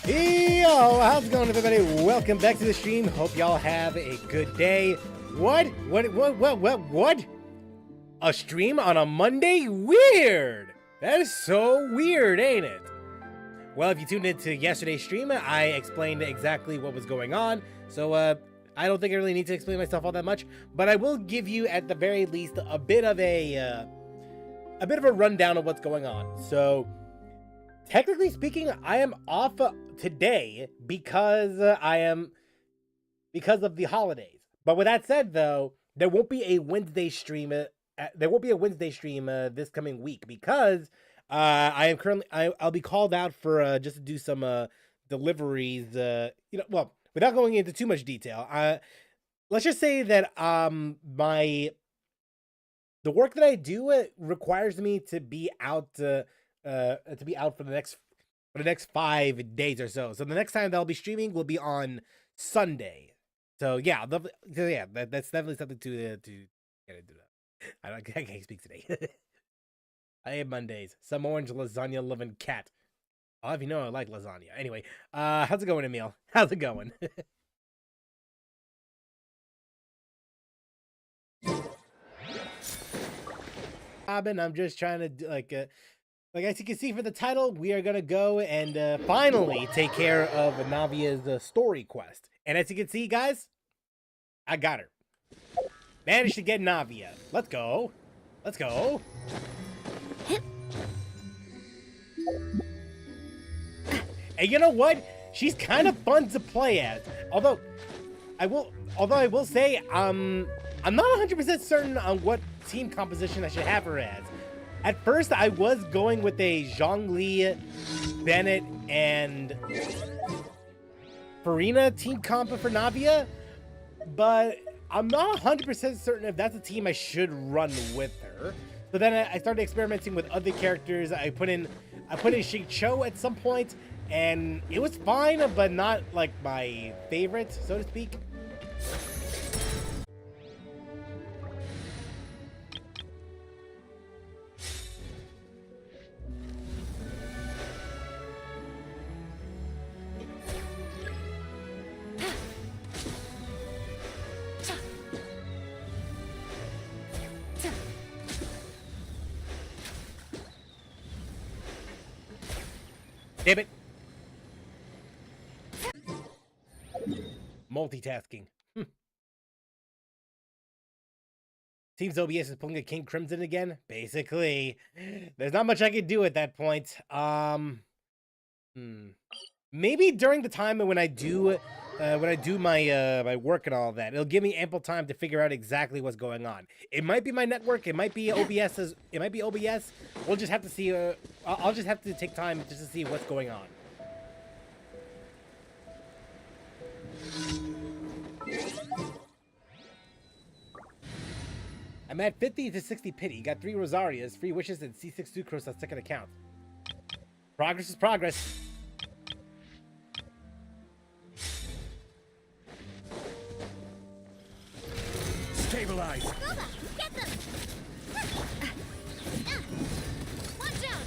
Yo, how's it going, everybody? Welcome back to the stream. Hope y'all have a good day. What? A stream on a Monday? Weird! That is so weird, ain't it? Well, if you tuned into yesterday's stream, I explained exactly what was going on, so I don't think I really need to explain myself all that much, but I will give you, at the very least, a bit of a rundown of what's going on. So, technically speaking, I am off today because of the holidays. But with that said, though, there won't be a Wednesday stream. This coming week because I'll be called out for just to do some deliveries. Well, without going into too much detail, let's just say that the work that I do requires me to be out for the next 5 days or so. So the next time that I'll be streaming will be on Sunday. So yeah, that's definitely something to get into that. I can't speak today. I hate Mondays. Some orange lasagna loving cat. Oh, if you know, I like lasagna. Anyway, how's it going, Emil? How's it going? Robin, I'm just trying to do, like as you can see for the title, we are gonna go and finally take care of Navia's story quest. And as you can see, guys, I got her. Managed to get Navia. Let's go. Let's go. And you know what? She's kind of fun to play as. Although I will say, I'm not 100% certain on what team composition I should have her as. At first, I was going with a Zhongli, Bennett, and Farina team comp for Navia, but I'm not 100% certain if that's a team I should run with her. So then I started experimenting with other characters. I put in Xing Cho at some point, and it was fine, but not like my favorite, so to speak. Damn it. Multitasking. Seems OBS is pulling a King Crimson again. Basically, there's not much I can do at that point. Maybe during the time when I do my my work and all that, it'll give me ample time to figure out exactly what's going on. It might be my network, it might be OBS, it might be OBS. We'll just have to see. I'll just have to take time just to see what's going on. I'm at 50 to 60 pity. Got 3 Rosarias, 3 wishes, and C6 Sucrose on second account. Progress is progress. Stabilize. Get them. Watch out.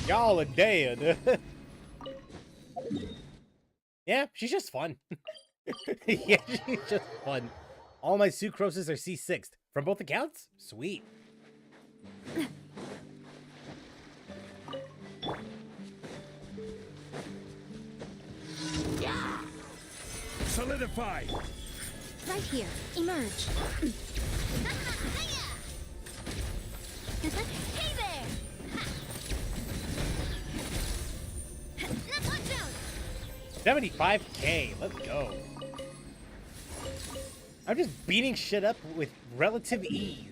Y'all are dead. Yeah, she's just fun. Yeah, she's just fun. All my sucroses are C6 from both accounts. Sweet. Solidify. Right here. Emerge. Hey there! Now watch out! 75K. Let's go. I'm just beating shit up with relative ease.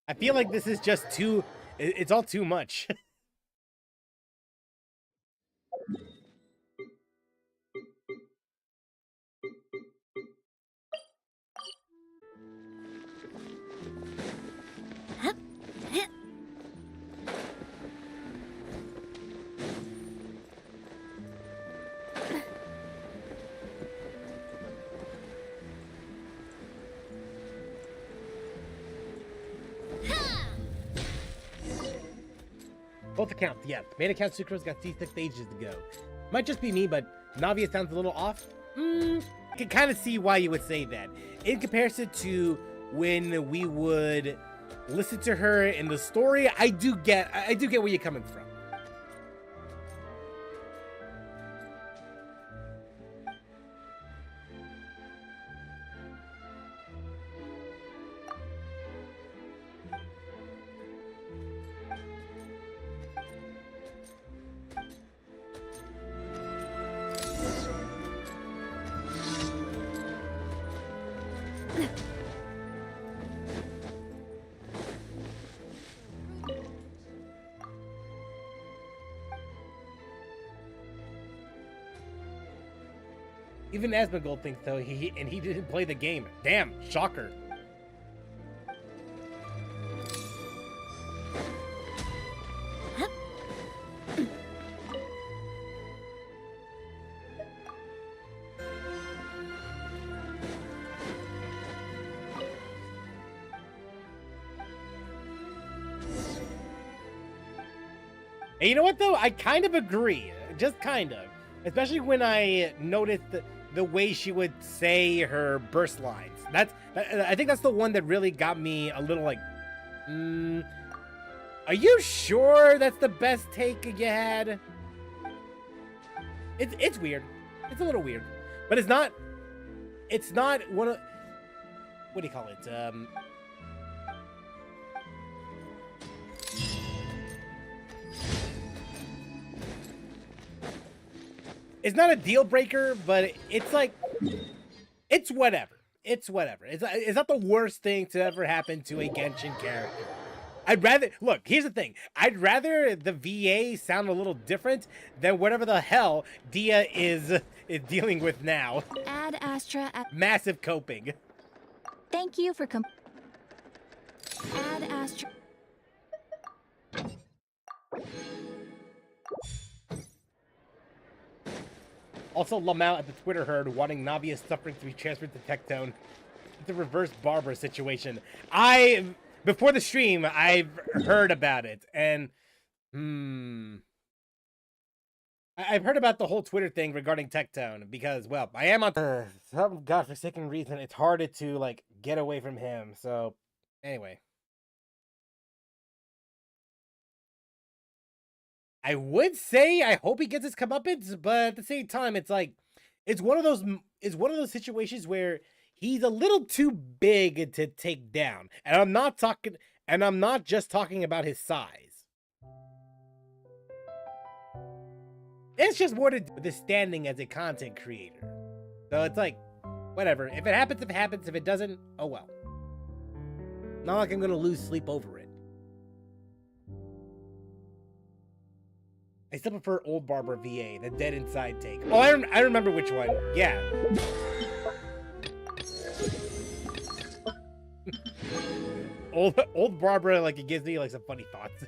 I feel like this is just too... It's all too much. Both accounts, yes. Main account Sucrose got C6 ages to go. Might just be me, but Navia sounds a little off. I can kind of see why you would say that. In comparison to when we would listen to her in the story, I do get where you're coming from. Even Asmongold thinks so, he didn't play the game. Damn, shocker. And you know what, though? I kind of agree. Just kind of. Especially when I noticed the way she would say her burst lines. I think that's the one that really got me a little like, are you sure that's the best take you had? It's weird. It's a little weird. But it's not one of, what do you call it? It's not a deal breaker, but it's like, it's whatever. It's whatever. It's not the worst thing to ever happen to a Genshin character. I'd rather, look, here's the thing. I'd rather the VA sound a little different than whatever the hell Dia is dealing with now. Add Astra at... Massive coping. Thank you for Add Astra... Also, Lamau at the Twitter herd wanting Navia's suffering to be transferred to Tectone. It's a reverse Barbara situation. Before the stream, I've heard about it, and I've heard about the whole Twitter thing regarding Tectone because, well, I am on some godforsaken reason. It's harder to like get away from him. So, anyway, I would say I hope he gets his comeuppance, but at the same time, it's like it's one of those situations where he's a little too big to take down. And I'm not just talking about his size. It's just more to do with his standing as a content creator. So it's like, whatever. If it happens, it happens. If it doesn't, oh well. Not like I'm gonna lose sleep over it. I still prefer old Barbara VA, the dead inside take. Oh, I remember which one. Yeah. old Barbara, like, it gives me like some funny thoughts.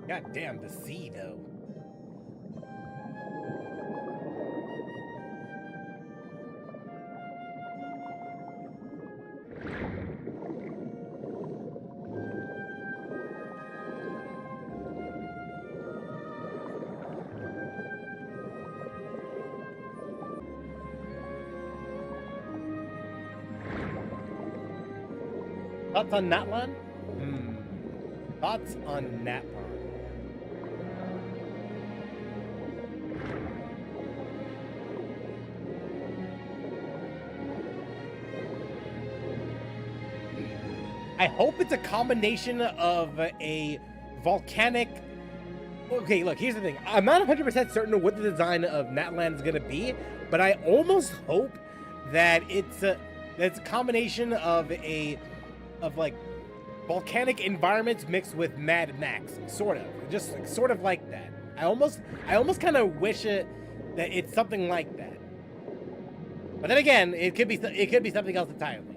God damn, the sea, though. Thoughts on Natlan? Thoughts on Natlan? I hope it's a combination of a volcanic... Okay, look, here's the thing. I'm not 100% certain what the design of Natlan is going to be, but I almost hope that it's a combination of like volcanic environments mixed with Mad Max, sort of, just like, sort of like that. I almost kind of wish that it's something like that. But then again, it could be something else entirely.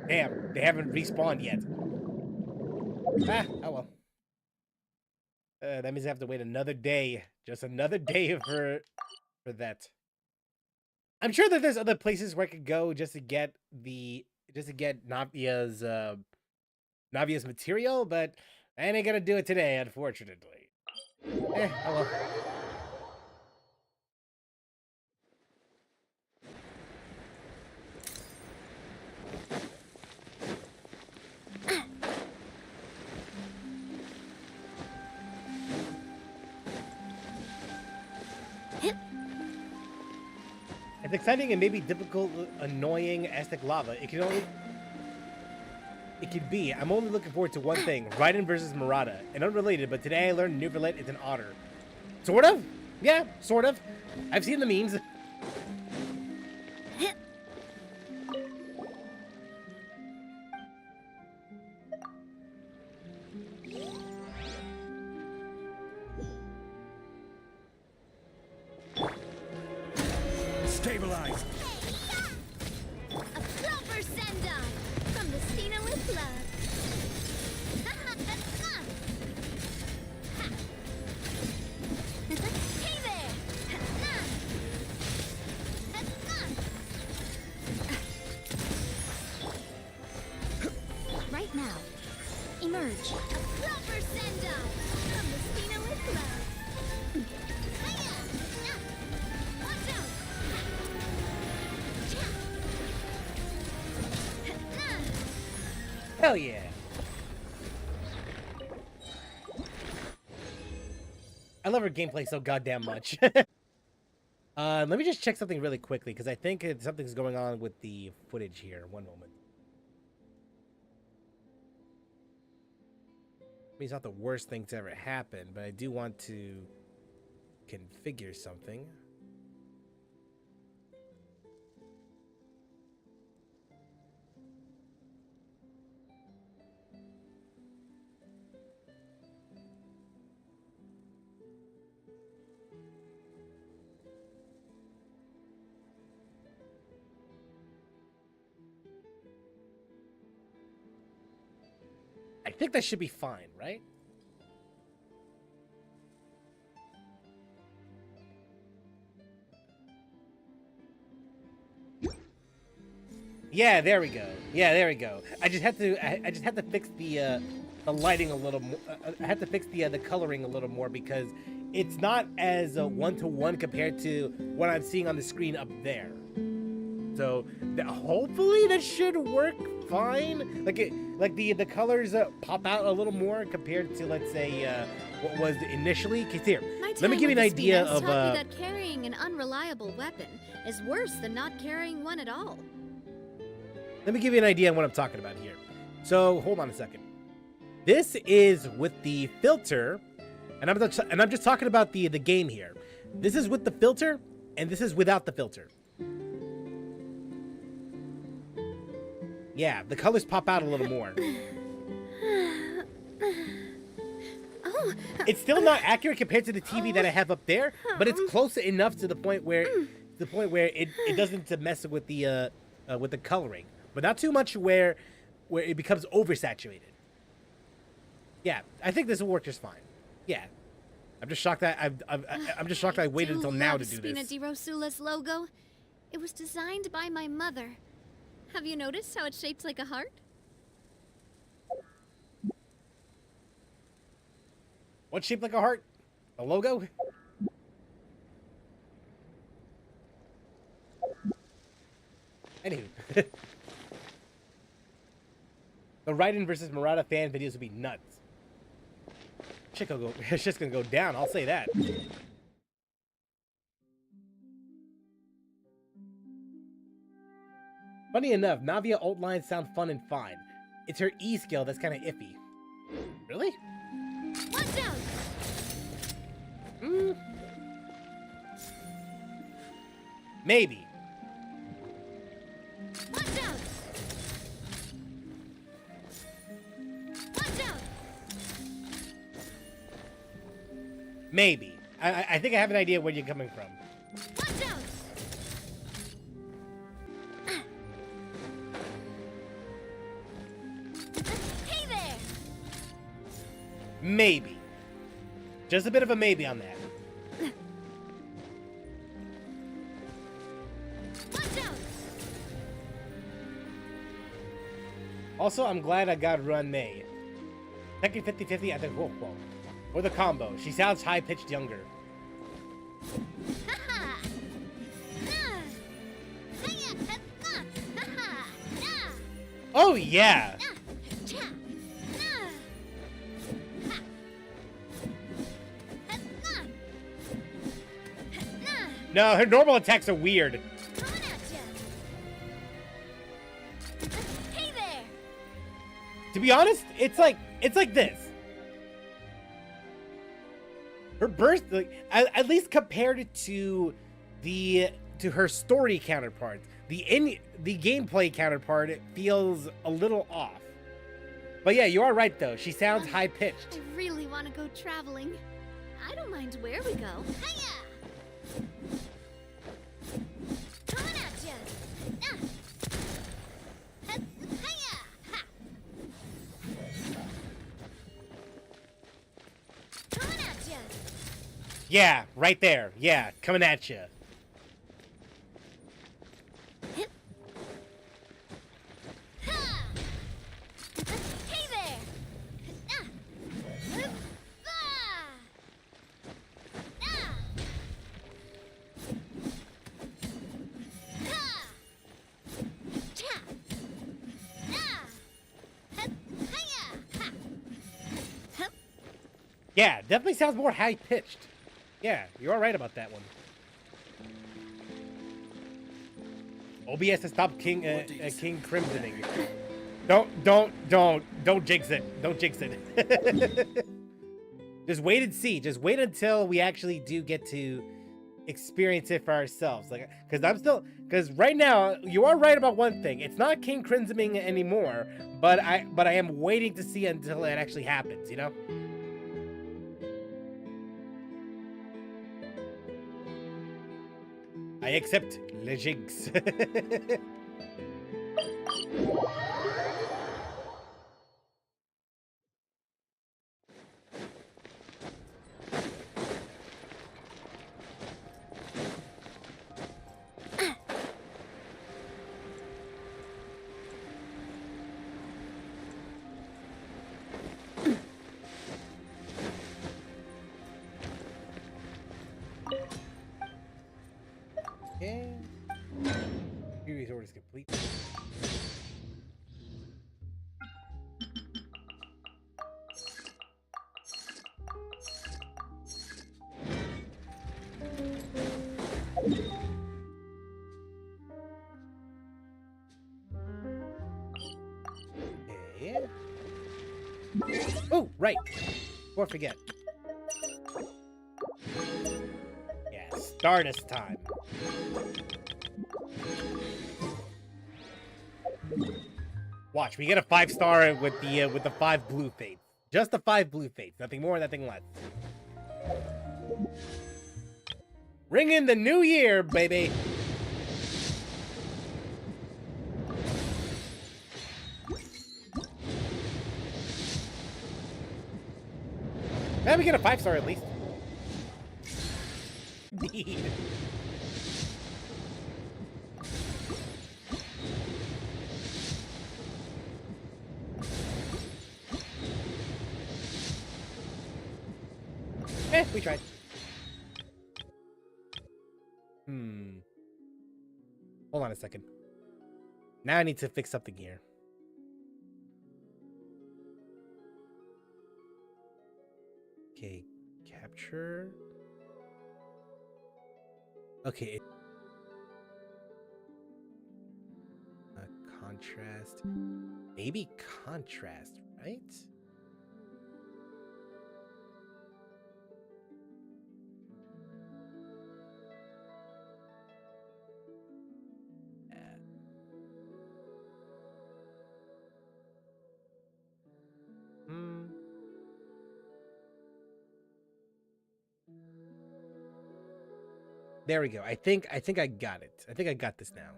Damn, they haven't respawned yet. Ah, oh well. That means I have to wait another day. Just another day for that. I'm sure that there's other places where I could go just to get Navia's material, but I ain't gonna do it today, unfortunately. Oh well. It's exciting and maybe difficult, annoying Aztec lava. It could be. I'm only looking forward to one thing: Raiden versus Murata. And unrelated, but today I learned Nuverlet is an otter. Sort of? Yeah, sort of. I've seen the memes. Stabilize. A proper send-off from the Stina with love. Hey there! Right now, emerge. A proper send-off from the Stina with love. Watch out! Hell yeah. I love her gameplay so goddamn much. Let me just check something really quickly, because I think something's going on with the footage here. One moment. I mean, it's not the worst thing to ever happen, but I do want to configure something. I think that should be fine, right? Yeah, there we go. Yeah, there we go. I just had to fix the lighting a little more. I had to fix the coloring a little more because it's not as one-to-one compared to what I'm seeing on the screen up there. So hopefully that should work fine. Like the colors pop out a little more compared to, let's say, what was initially. Okay, here, let me give you an idea of. Taught me that carrying an unreliable weapon is worse than not carrying one at all. Let me give you an idea of what I'm talking about here. So hold on a second. This is with the filter, and I'm just talking about the game here. This is with the filter, and this is without the filter. Yeah, the colors pop out a little more. Oh, It's still not accurate compared to the TV that I have up there, but it's close enough to the point where it doesn't mess with the coloring, but not too much where it becomes oversaturated. Yeah, I think this will work just fine. Yeah, I'm just shocked that I'm just shocked I waited until now to do Spina this. di Rosula's logo. It was designed by my mother. Have you noticed how it's shaped like a heart? What's shaped like a heart? A logo? Anywho. The Raiden versus Murata fan videos would be nuts. It's just gonna go down, I'll say that. Funny enough, Navia ult lines sound fun and fine. It's her E skill that's kind of iffy. Really? Watch out! Maybe. Watch out! Watch out! Maybe. I think I have an idea where you're coming from. Watch out! Hey there! Maybe. Just a bit of a maybe on that. Watch out! Also, I'm glad I got Run May. Second 50-50, I think, whoa. Or the combo. She sounds high-pitched younger. Ha-ha! Nah! Hiya! Ha-ha! Ha-ha! Nah! Oh, yeah! Nah! Cha! Nah! Ha! Ha-nah! Ha-nah! No, her normal attacks are weird. Coming at ya! Hey there! To be honest, it's like this. Her burst, like, at least compared to her story counterpart, the gameplay counterpart, it feels a little off. But yeah, you are right though. She sounds high pitched. I really want to go traveling. I don't mind where we go. Hiya! Coming at ya! Ah! Hiya! Ha! Coming at ya! Yeah, right there. Yeah, coming at you. Ha! Hey there! Ah! Ah! Ah! Ha! Cha! Ah! Hiya! Ha! Hup! Yeah, definitely sounds more high pitched. Yeah, you are right about that one. OBS has stopped King Crimsoning. Don't jinx it. Don't jinx it. Just wait and see. Just wait until we actually do get to experience it for ourselves. Like, because right now you are right about one thing. It's not King Crimsoning anymore, but I am waiting to see until it actually happens. You know. I accept le jigs. Okay. Previous order is complete. Okay. Oh, right. Before I forget. Yeah, Stardust time. Watch, we get a 5-star with the 5 blue fates. Just the 5 blue fates. Nothing more, nothing less. Ring in the new year, baby. Maybe we get a 5-star at least. Indeed. We tried. Hold on a second. Now I need to fix something here. Okay, capture. Okay. Contrast. Maybe contrast, right? There we go. I think I got it. I think I got this now.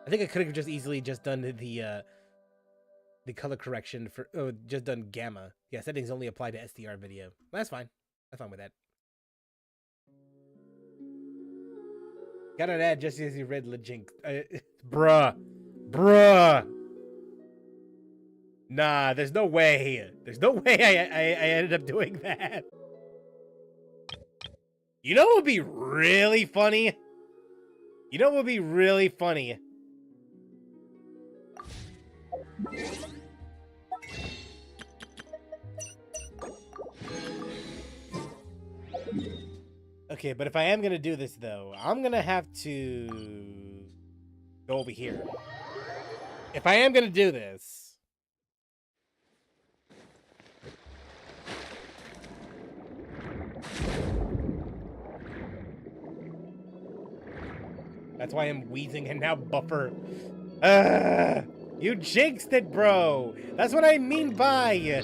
I think I could have just easily just done the color correction for just done gamma. Yeah, settings only apply to SDR video. That's fine. I'm fine with that. Got an ad just as you read Lejink. Bruh. Nah, there's no way. There's no way I ended up doing that. You know what would be really funny? You know what would be really funny? Okay, but if I am gonna do this though, I'm gonna have to go over here. If I am gonna do this, that's why I'm wheezing and now buffer. You jinxed it, bro. That's what I mean by.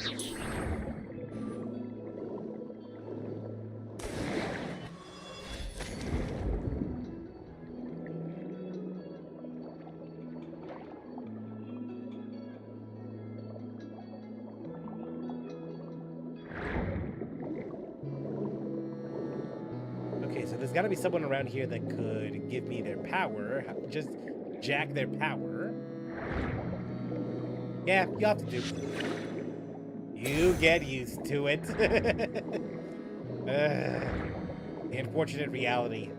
Okay, so there's got to be someone around here that could give me their power. Just jack their power. Yeah, you have to do. You get used to it. The unfortunate reality.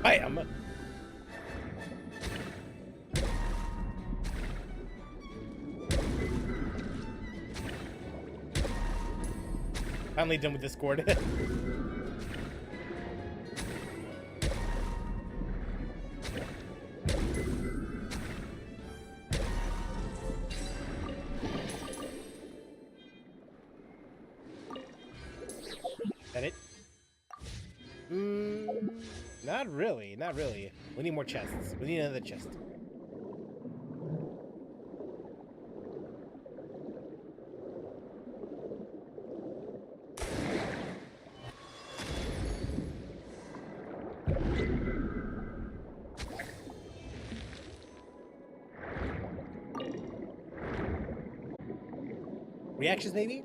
Bam! Finally done with Discord. That it? Not really, not really. We need more chests. We need another chest. Reactions, maybe?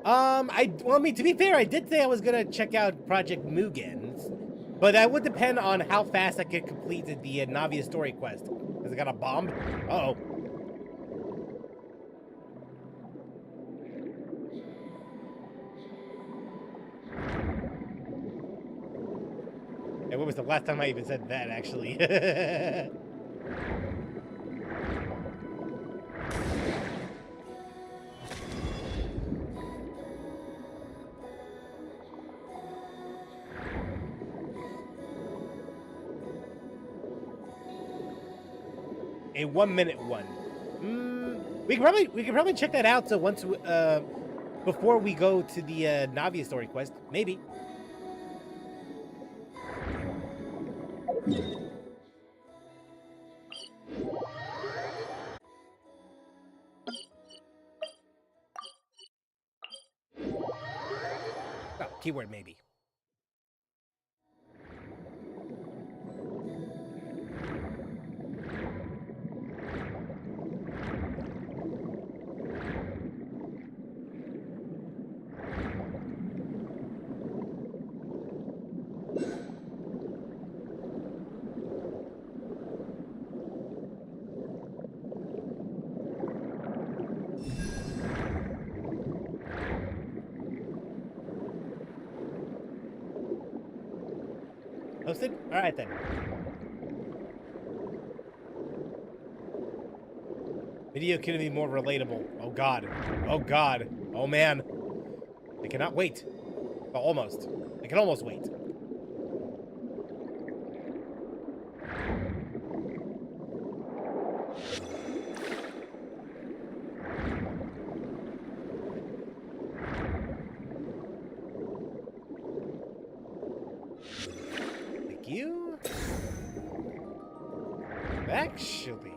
Well, I mean, to be fair, I did say I was gonna check out Project Mugen's, but that would depend on how fast I could complete the Navia story quest. Has it got a bomb? Uh-oh. Hey, when was the last time I even said that, actually? A 1-minute one. We can probably check that out. So once before we go to the Navia story quest, maybe. Oh, keyword maybe. Posted? All right then. Video couldn't be more relatable. Oh god. Oh god. Oh man. I cannot wait. Oh, almost. I can almost wait. Thank you. Actually,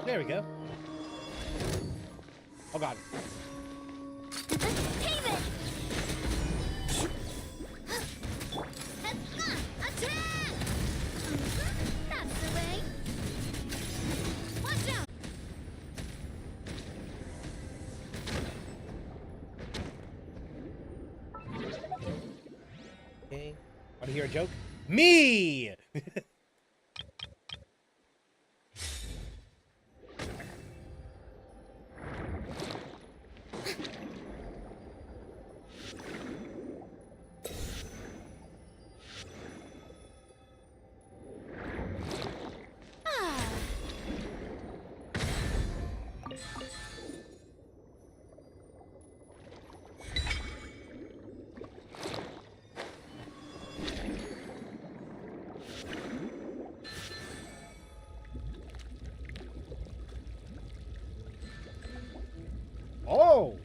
there we go. Oh god. Haven! Attack! That's the way. Watch out! Okay. Want to hear a joke? Me! Oh!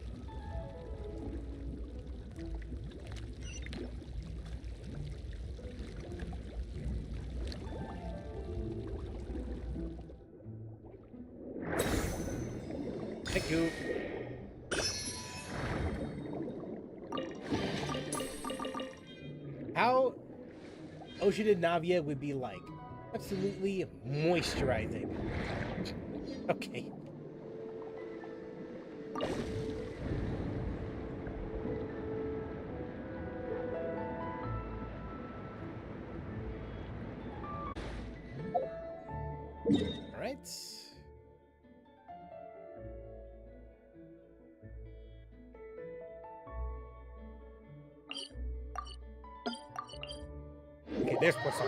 Thank you. How Ocean Navia would be like? Absolutely moisturizing. Okay. All right. Okay, there's Poisson.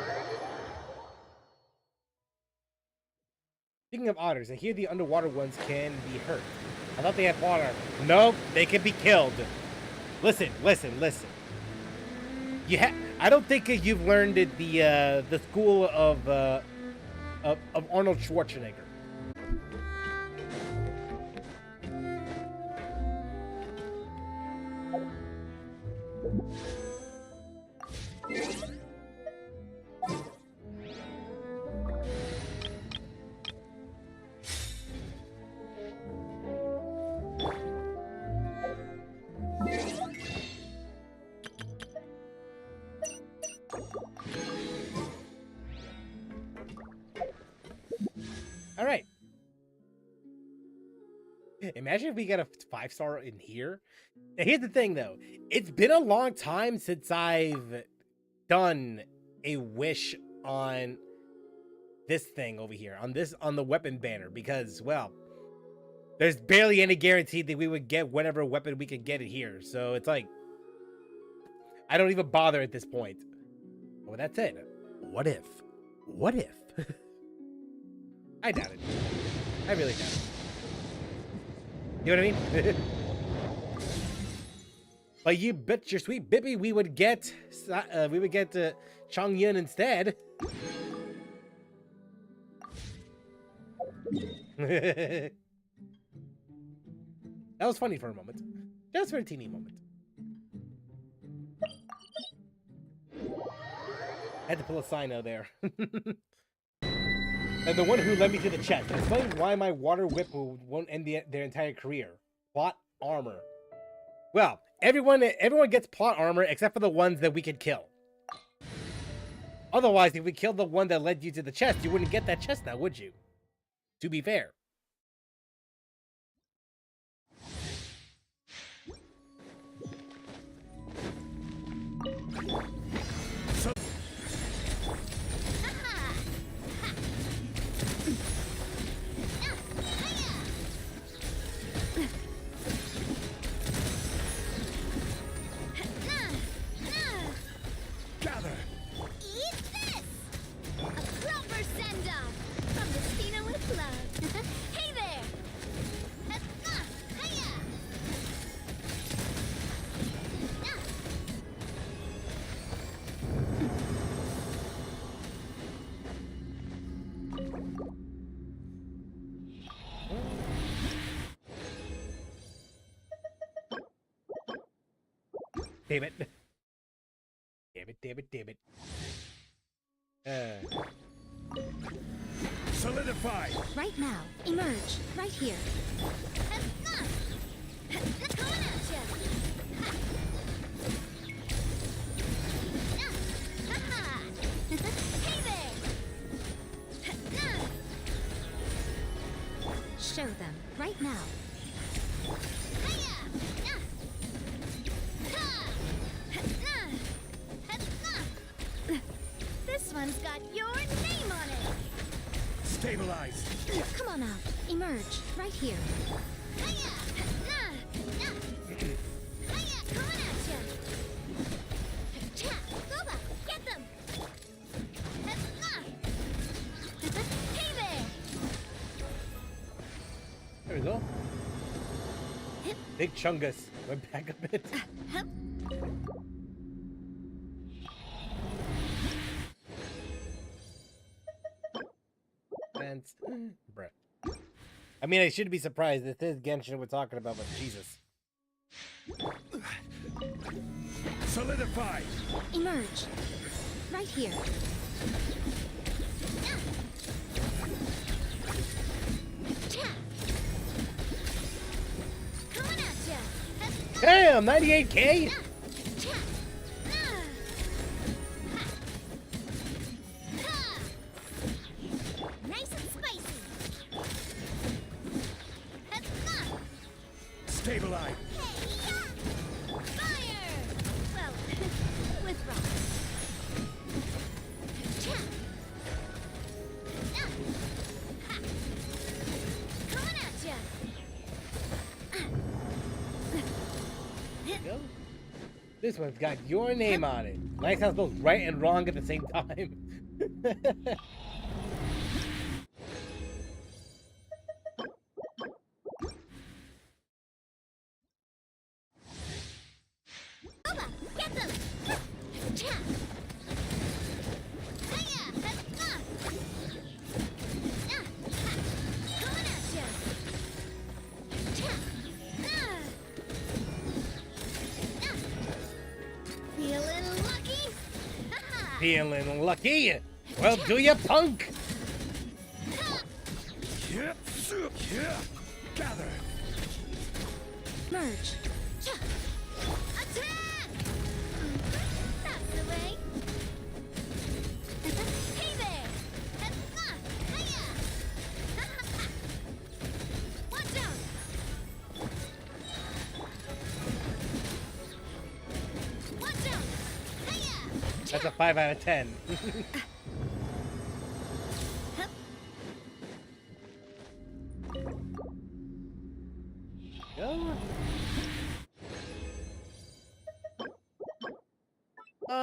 Speaking of otters, I hear the underwater ones can be hurt. I thought they had water. Nope, they can be killed. Listen, listen, listen. I don't think you've learned at the school of Arnold Schwarzenegger. All right. Imagine if we got a 5-star in here. Now, here's the thing, though. It's been a long time since I've done a wish on this thing over here, on the weapon banner, because, well, there's barely any guarantee that we would get whatever weapon we could get it here. So it's like, I don't even bother at this point. Well, that's it. What if? What if? I doubt it. I really doubt it. You know what I mean? But you bet your sweet Bippy we would get Chong Yun instead. That was funny for a moment. Just for a teeny moment. I had to pull a Sino there. And the one who led me to the chest. Explain why my water whip won't end their entire career. Plot armor. Well, everyone gets plot armor except for the ones that we could kill. Otherwise, if we killed the one that led you to the chest, you wouldn't get that chest now, would you? To be fair. Damn it. Damn it, damn it, damn it. Solidify! Right now. Emerge. Right here. Coming at ya. Hey there. Show them. Right now. This one's got your name on it. Stabilize! Come on out. Emerge. Right here. Coming at ya. Boba, get them. Hey there. There we go. Big Chungus. Went back a bit. Bruh. I mean, I shouldn't be surprised. This is Genshin we're talking about, but Jesus. Solidify! Emerge. Right here. Coming at ya. Damn, 98K? Nice and spicy. Stabilize! Fire! Well, with rocks. Coming at ya. Go. This one's got your name on it. Nice sounds both right and wrong at the same time. Boba, get them! Coming at ya! Feeling lucky? Feeling lucky? Well, do ya, punk? Gather! Merge. Attack! That's the way. Hey there! Hiya! Watch out! Watch out! Hiya! That's a 5 out of 10.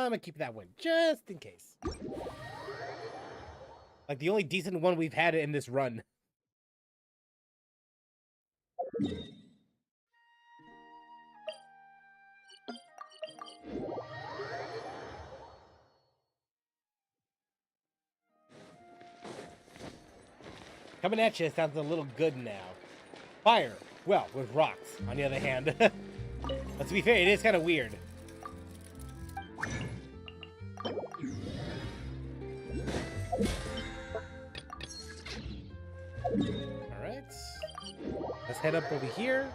I'm gonna keep that one just in case. Like the only decent one we've had in this run. Coming at you sounds a little good now. Fire, well, with rocks, on the other hand. But to be fair, it is kind of weird. Alright. Let's head up over here.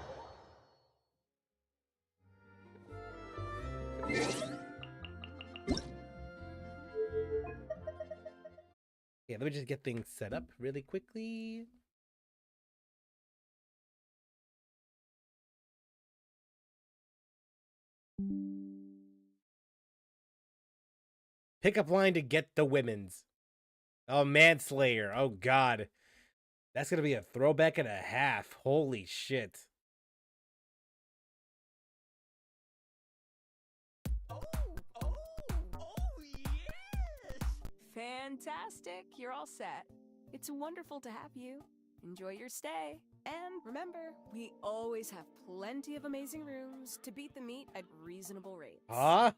Yeah, let me just get things set up really quickly. Pickup line to get the women's. Oh, Manslayer. Oh, God. That's going to be a throwback and a half. Holy shit. Oh, yes! Fantastic. You're all set. It's wonderful to have you. Enjoy your stay. And remember, we always have plenty of amazing rooms to beat the meat at reasonable rates. Huh?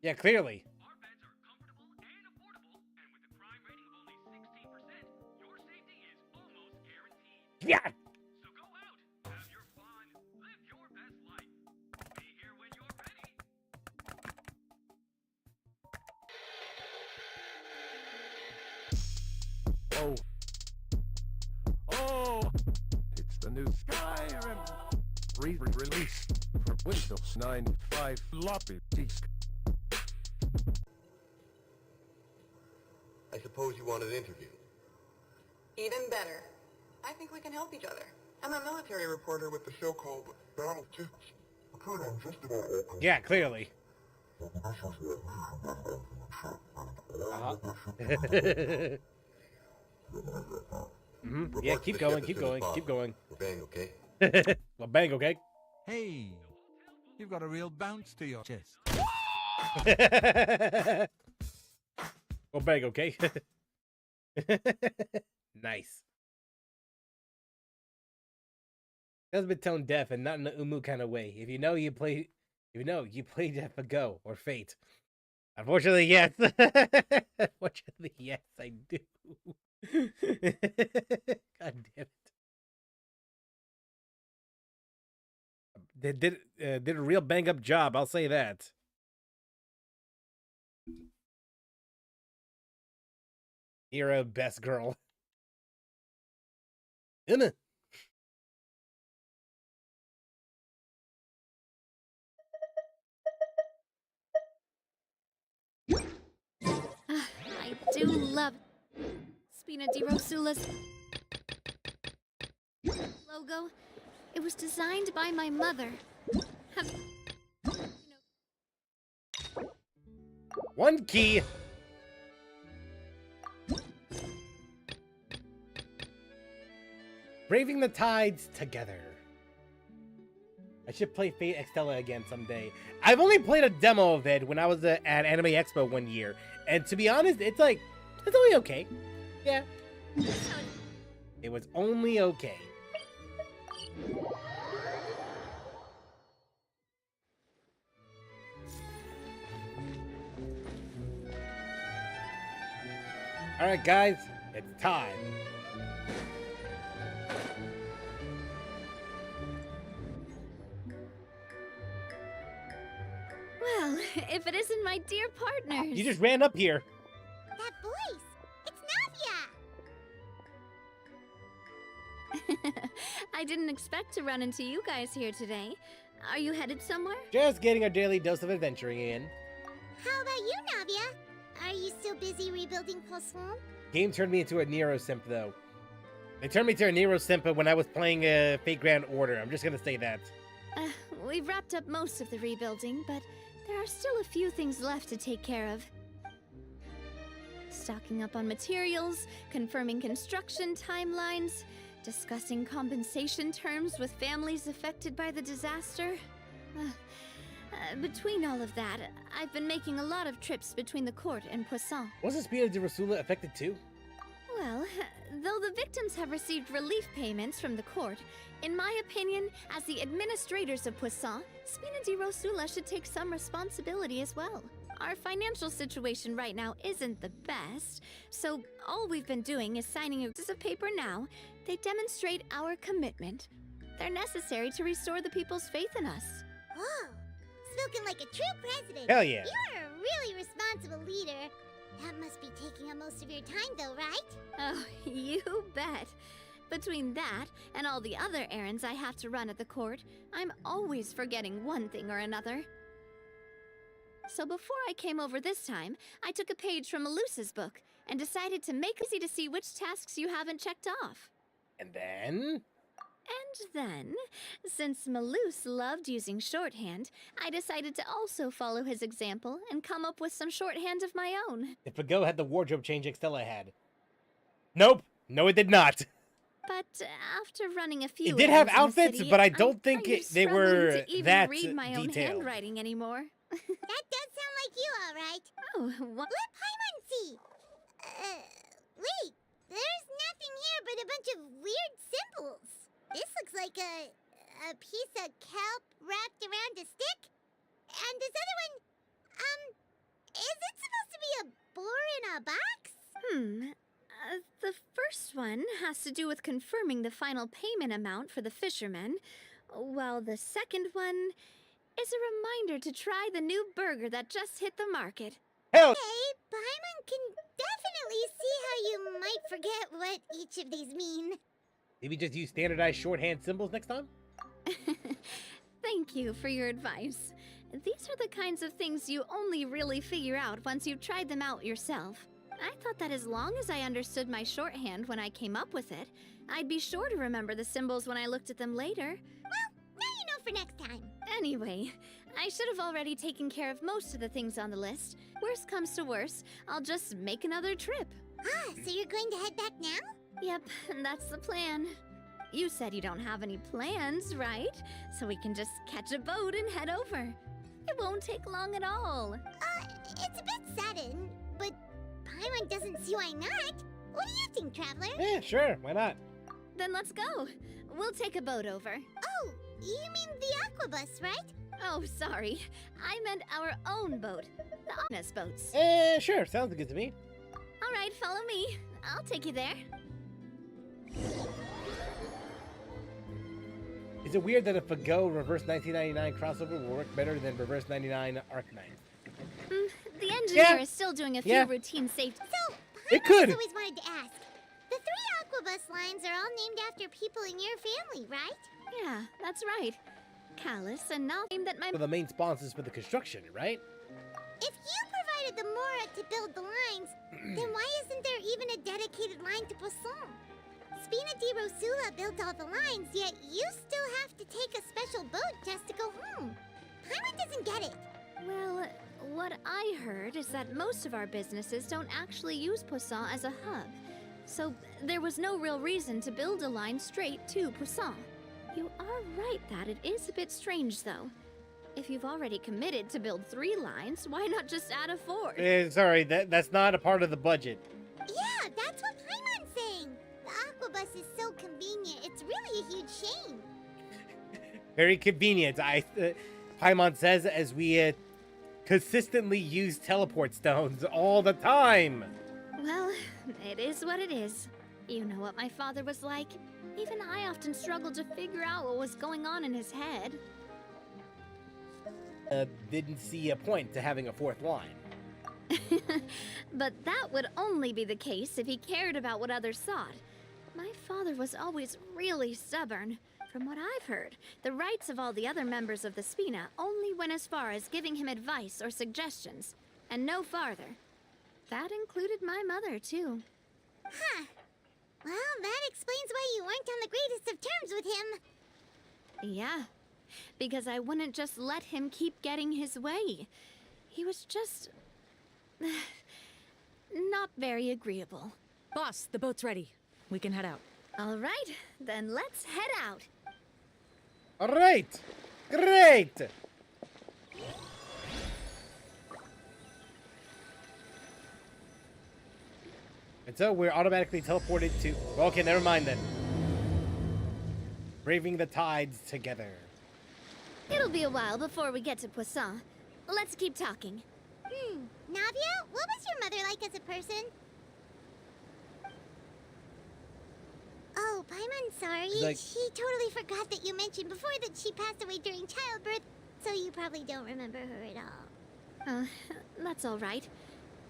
Yeah, clearly. Our beds are comfortable and affordable, and with a crime rating of only 16%, your safety is almost guaranteed. Yeah. So go out, have your fun, live your best life. Be here when you're ready. Oh. Oh! It's the new Skyrim re-release for Windows 9.5 floppy disk. I suppose you want an interview. Even better. I think we can help each other. I'm a military reporter with the show called Battle Tips. Appeared on just about all kinds Yeah, clearly. Yeah, keep going, keep going, keep going. We're bang, okay? Well, bang, okay? Hey, you've got a real bounce to your chest. Well, bang, okay? Nice. That's a bit tone deaf and not in the Umu kind of way. If you know, you play Death for Go or Fate. Unfortunately, yes. Unfortunately, yes, I do. God damn it. They did a real bang up job, I'll say that. Hero, best girl. Emma. I do love Spina di Rosula's logo. It was designed by my mother. One key. Braving the tides together. I should play Fate Extella again someday. I've only played a demo of it when I was at Anime Expo one year. And to be honest, it's only okay. Yeah. It was only okay. Alright guys, it's time. Well, if it isn't my dear partners. You just ran up here. That voice! It's Navia! I didn't expect to run into you guys here today. Are you headed somewhere? Just getting our daily dose of adventuring in. How about you, Navia? Are you still busy rebuilding Poisson? Game turned me into a Nero simp, though. They turned me to a Nero simp when I was playing Fate Grand Order. I'm just gonna say that. We've wrapped up most of the rebuilding, but there are still a few things left to take care of. Stocking up on materials, confirming construction timelines, discussing compensation terms with families affected by the disaster. between all of that, I've been making a lot of trips between the court and Poisson. Wasn't Spina di Rosula affected too? Well, though the victims have received relief payments from the court, in my opinion, as the administrators of Poisson, Spina di Rosula should take some responsibility as well. Our financial situation right now isn't the best, so all we've been doing is signing a piece of paper now. They demonstrate our commitment. They're necessary to restore the people's faith in us. Whoa, spoken like a true president. Hell yeah. You're a really responsible leader. That must be taking up most of your time though, right? Oh, you bet. Between that and all the other errands I have to run at the court, I'm always forgetting one thing or another. So before I came over this time, I took a page from Melusa's book and decided to make it easy to see which tasks you haven't checked off. And then? And then, since Melus loved using shorthand, I decided to also follow his example and come up with some shorthand of my own. If Fago had the wardrobe change Extella had. Nope. No, it did not. But after running a few It did have errands in the outfits, city, but I I'm don't think kind of they struggling were to even that read my own detailed. handwriting anymore. That does sound like you, all right. Oh, what? Let Paimon see. Wait. There's nothing here but a bunch of weird symbols. This looks like a piece of kelp wrapped around a stick. And this other one, is it supposed to be a boar in a box? The first one has to do with confirming the final payment amount for the fishermen, while the second one is a reminder to try the new burger that just hit the market. Hell, Okay, Paimon can definitely see how you might forget what each of these mean. maybe just use standardized shorthand symbols next time? Thank you for your advice. These are the kinds of things you only really figure out once you've tried them out yourself. I thought that as long as I understood my shorthand when I came up with it, I'd be sure to remember the symbols when I looked at them later. Well, now you know for next time. Anyway, I should have already taken care of most of the things on the list. Worst comes to worst, I'll just make another trip. Ah, so you're going to head back now? Yep, that's the plan. You said you don't have any plans, right? So we can just catch a boat and head over. It won't take long at all. It's a bit sudden, but Paimon doesn't see why not. What do you think, Traveler? Yeah, sure. Why not? Then let's go. We'll take a boat over. Oh, you mean the aquabus, right? Oh, sorry. I meant our own boat. The Honest boats. Sure. Sounds good to me. All right, follow me. I'll take you there. Is it weird that a Fago Reverse 1999 crossover will work better than Reverse 99 Arcanine? The engineer Yeah. is still doing a few Yeah. routine safety. So, It Paimon's could. always wanted to ask. The 3 aquabus lines are all named after people in your family, right? Yeah, that's right. Callus and not named that my For the main sponsors for the construction, right? If you provided the Mora to build the lines, then why isn't there even a dedicated line to Poisson? Spina di Rosula built all the lines, yet you still have to take a special boat just to go home. Paimon doesn't get it. Well, what I heard is that most of our businesses don't actually use Poisson as a hub. So there was no real reason to build a line straight to Poisson. You are right that it is a bit strange, though. If you've already committed to build 3 lines, why not just add a 4th? Sorry, that's not a part of the budget. Yeah, that's what Paimon's saying. The aquabus is so convenient, it's really a huge shame. Very convenient. Paimon says as we consistently use teleport stones all the time. Well, it is what it is. You know what my father was like. Even I often struggled to figure out what was going on in his head. Didn't see a point to having a 4th line. But that would only be the case if he cared about what others thought. My father was always really stubborn. From what I've heard, the rights of all the other members of the Spina only went as far as giving him advice or suggestions, and no farther. That included my mother, too. Huh. Well, that explains why you weren't on the greatest of terms with him. Yeah, because I wouldn't just let him keep getting his way. He was just... not very agreeable. Boss, the boat's ready. We can head out. All right, then let's head out. All right. Great. And so we're automatically teleported to... Okay, never mind then. Braving the tides together. It'll be a while before we get to Poisson. Let's keep talking. Navia, what was your mother like as a person? Oh, Paimon, sorry. Like- She totally forgot that you mentioned before that she passed away during childbirth, so you probably don't remember her at all. That's all right.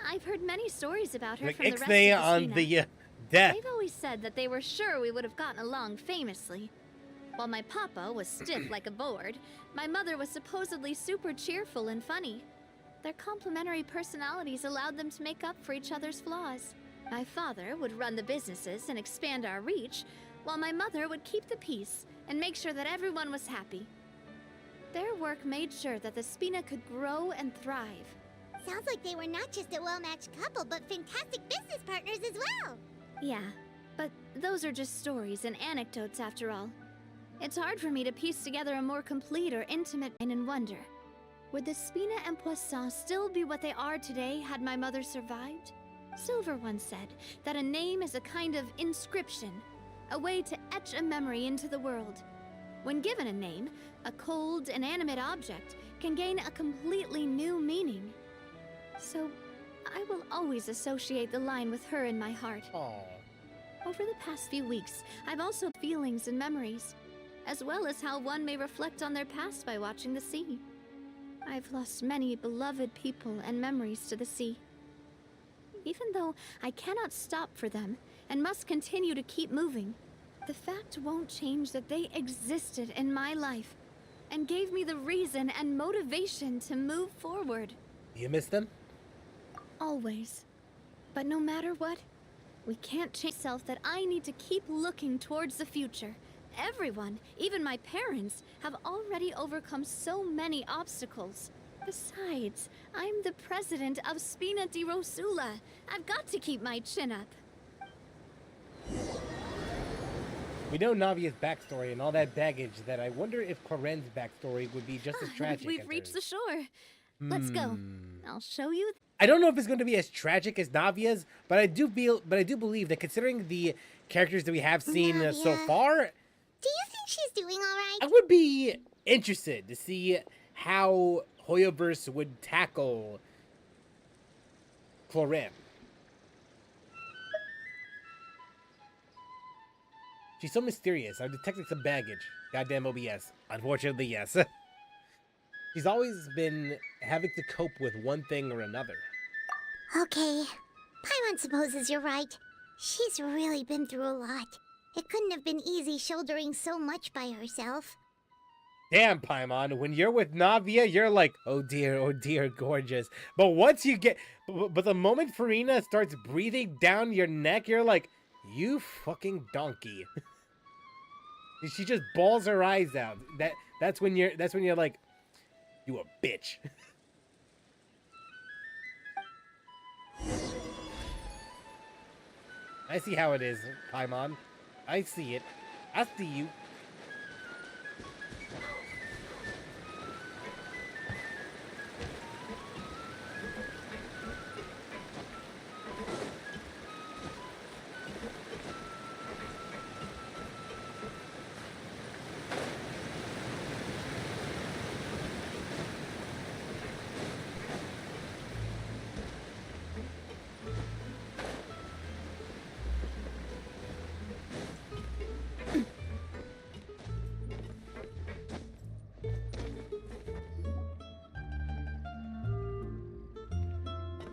I've heard many stories about her Like from the rest of Ixnay the on Spina. the death. They've always said that they were sure we would have gotten along famously. While my papa was stiff like a board, my mother was supposedly super cheerful and funny. Their complementary personalities allowed them to make up for each other's flaws. My father would run the businesses and expand our reach, while my mother would keep the peace and make sure that everyone was happy. Their work made sure that the Spina could grow and thrive. Sounds like they were not just a well-matched couple, but fantastic business partners as well. Yeah, but those are just stories and anecdotes after all. It's hard for me to piece together a more complete or intimate and wonder. Would the Spina and Poisson still be what they are today had my mother survived? Silver once said that a name is a kind of inscription, a way to etch a memory into the world. When given a name, a cold, inanimate object can gain a completely new meaning. So, I will always associate the line with her in my heart. Aww. Over the past few weeks, I've also had feelings and memories, as well as how one may reflect on their past by watching the sea. I've lost many beloved people and memories to the sea. Even though I cannot stop for them and must continue to keep moving, the fact won't change that they existed in my life and gave me the reason and motivation to move forward. Do you miss them? Always. But no matter what, we can't change myself that I need to keep looking towards the future. Everyone, even my parents, have already overcome so many obstacles. Besides, I'm the president of Spina di Rosula. I've got to keep my chin up. We know Navia's backstory and all that baggage that I wonder if Cloren's backstory would be just as tragic. We've as reached the hers. shore. Let's go. I'll show you. I don't know if it's going to be as tragic as Navia's, but I do believe that considering the characters that we have seen so Navia. far, Do you think she's doing all right? I would be interested to see how Hoyoverse would tackle Cloren. She's so mysterious. I'm detecting some baggage. Goddamn OBS. Unfortunately, yes. She's always been having to cope with one thing or another. Okay. Paimon supposes you're right. She's really been through a lot. It couldn't have been easy shouldering so much by herself. Damn, Paimon, when you're with Navia, you're like, oh dear, gorgeous. But once you get... But the moment Farina starts breathing down your neck, you're like, you fucking donkey. She just bawls her eyes out. That's when you're like, you a bitch. I see how it is, Paimon. I see it. I see you.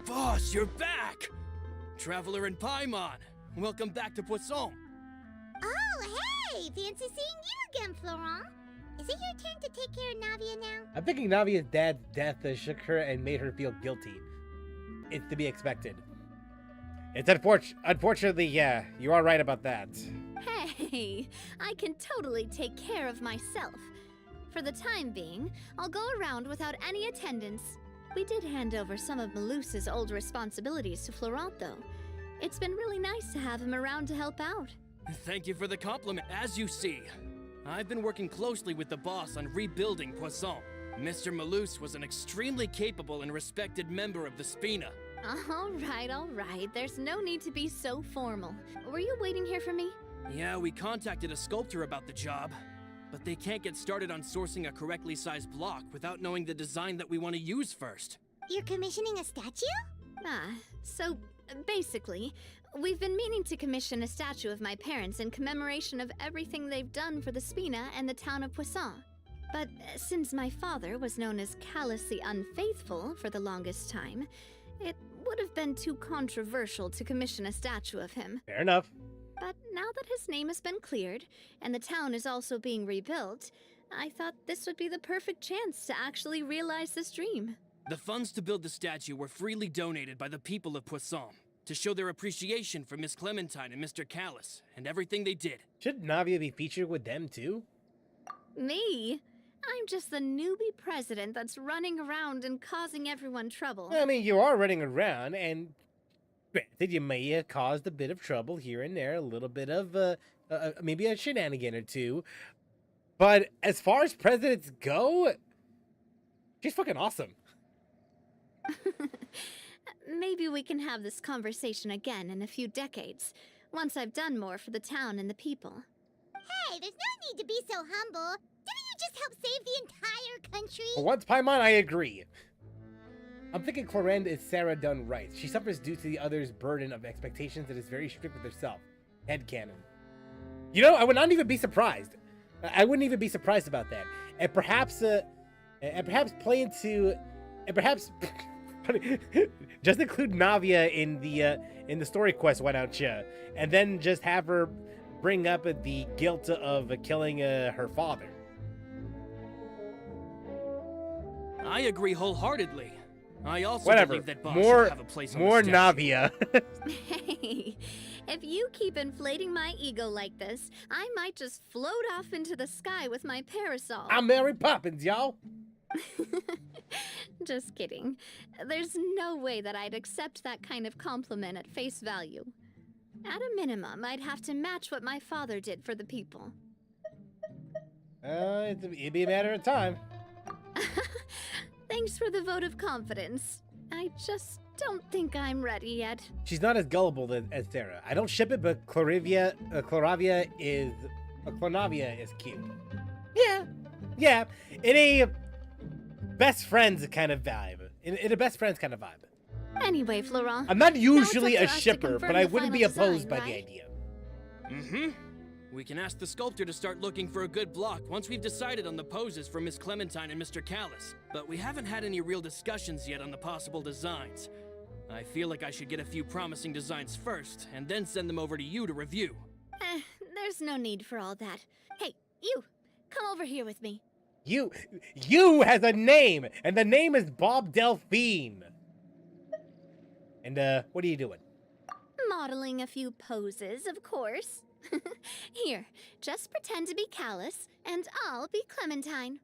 Boss, you're back! Traveler and Paimon, welcome back to Poisson. Oh, hey! Fancy seeing you again, Florent. Is it your turn to take care of Navia now? I'm thinking Navia's dad's death shook her and made her feel guilty. It's to be expected. It's unfortunately, yeah, you are right about that. Hey, I can totally take care of myself. For the time being, I'll go around without any attendance. We did hand over some of Malus's old responsibilities to Florent, though. It's been really nice to have him around to help out. Thank you for the compliment. As you see, I've been working closely with the boss on rebuilding Poisson. Mr. Malus was an extremely capable and respected member of the Spina. All right. There's no need to be so formal. Were you waiting here for me? Yeah, we contacted a sculptor about the job, but they can't get started on sourcing a correctly sized block without knowing the design that we want to use first. You're commissioning a statue? So basically, we've been meaning to commission a statue of my parents in commemoration of everything they've done for the Spina and the town of Poisson. But since my father was known as Callus the Unfaithful for the longest time, it would have been too controversial to commission a statue of him. Fair enough. But now that his name has been cleared, and the town is also being rebuilt, I thought this would be the perfect chance to actually realize this dream. The funds to build the statue were freely donated by the people of Poisson to show their appreciation for Miss Clementine and Mr. Callus and everything they did. Should Navia be featured with them too? Me? I'm just the newbie president that's running around and causing everyone trouble. I mean, you are running around, and granted, you may have caused a bit of trouble here and there, a little bit of maybe a shenanigan or two. But as far as presidents go, she's fucking awesome. Maybe we can have this conversation again in a few decades, once I've done more for the town and the people. Hey, there's no need to be so humble. Didn't you just help save the entire country? For once, Paimon, I agree. I'm thinking Clorinde is Sarah done right. She suffers due to the other's burden of expectations and is very strict with herself. Headcanon. You know, I would not even be surprised. I wouldn't even be surprised about that. And perhaps just include Navia in the story quest, why don't you? And then just have her bring up the guilt of killing her father. I agree wholeheartedly. I also Whatever. believe that Boss More should have a place on more the statue. Navia. Hey, if you keep inflating my ego like this, I might just float off into the sky with my parasol. I'm Mary Poppins, y'all. Just kidding. There's no way that I'd accept that kind of compliment at face value. At a minimum, I'd have to match what my father did for the people. It'd be a matter of time. Thanks for the vote of confidence. I just don't think I'm ready yet. She's not as gullible as Sarah. I don't ship it, but Clonavia is cute. Yeah, in a best friends kind of vibe. In a best friends kind of vibe. Anyway, Florent. I'm not now usually it's a up to us to shipper, confirm but I the wouldn't be final opposed design, by the right? idea. Mm-hmm. We can ask the sculptor to start looking for a good block once we've decided on the poses for Miss Clementine and Mr. Callus. But we haven't had any real discussions yet on the possible designs. I feel like I should get a few promising designs first, and then send them over to you to review. There's no need for all that. Hey, you! Come over here with me. You has a name, and the name is Bob Delphine. And what are you doing? Modeling a few poses, of course. Here, just pretend to be Callus, and I'll be Clementine.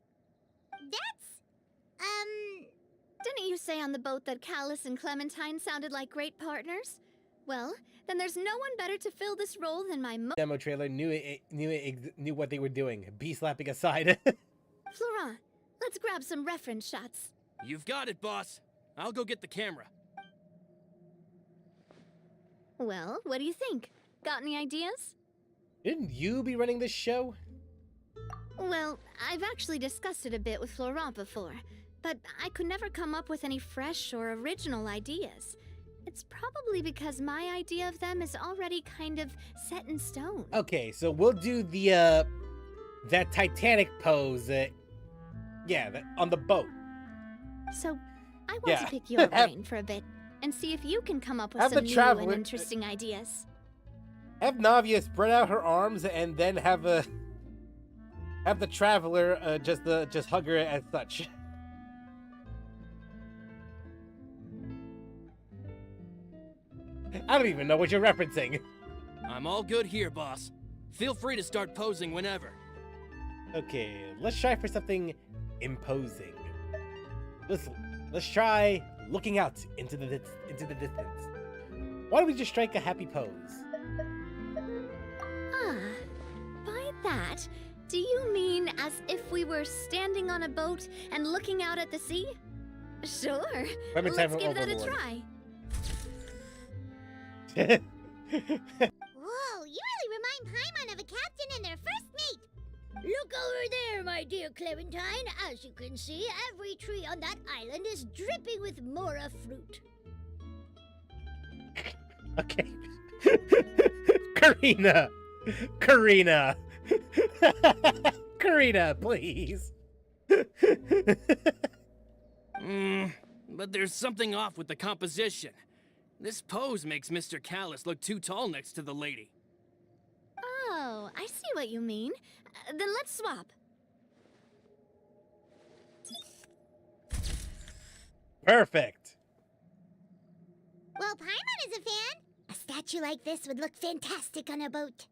Didn't you say on the boat that Callus and Clementine sounded like great partners? Well, then there's no one better to fill this role than my Demo trailer knew what they were doing. Bee slapping aside. Florent, let's grab some reference shots. You've got it, boss. I'll go get the camera. Well, what do you think? Got any ideas? Didn't you be running this show? Well, I've actually discussed it a bit with Florent before, but I could never come up with any fresh or original ideas. It's probably because my idea of them is already kind of set in stone. Okay, so we'll do the that Titanic pose. On the boat. So, I want to pick your brain for a bit and see if you can come up with Have some the new traveler- and interesting ideas. Have Navia spread out her arms and then have the traveler just hug her as such. I don't even know what you're referencing. I'm all good here, boss. Feel free to start posing whenever. Okay, let's try for something imposing. Let's try looking out into the distance. Why don't we just strike a happy pose? By that, do you mean as if we were standing on a boat and looking out at the sea? Sure, Clementine let's from give that a Overlord. try. Whoa, you really remind Paimon of a captain and their first mate. Look over there, my dear Clementine. As you can see, every tree on that island is dripping with mora fruit. Okay. Karina! Karina! Karina, please! But there's something off with the composition. This pose makes Mr. Callus look too tall next to the lady. Oh, I see what you mean. Then let's swap. Perfect! Well, Paimon is a fan. A statue like this would look fantastic on a boat.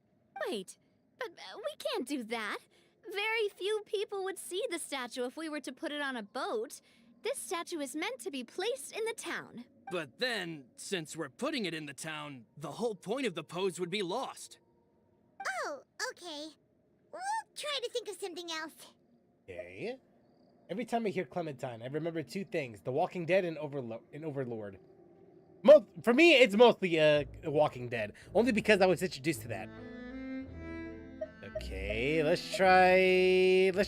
Wait, but we can't do that. Very few people would see the statue if we were to put it on a boat. This statue is meant to be placed in the town. But then, since we're putting it in the town, the whole point of the pose would be lost. Oh, okay. We'll try to think of something else. Okay. Every time I hear Clementine, I remember two things: The Walking Dead and Overlord. For me, it's mostly Walking Dead, only because I was introduced to that. Okay, let's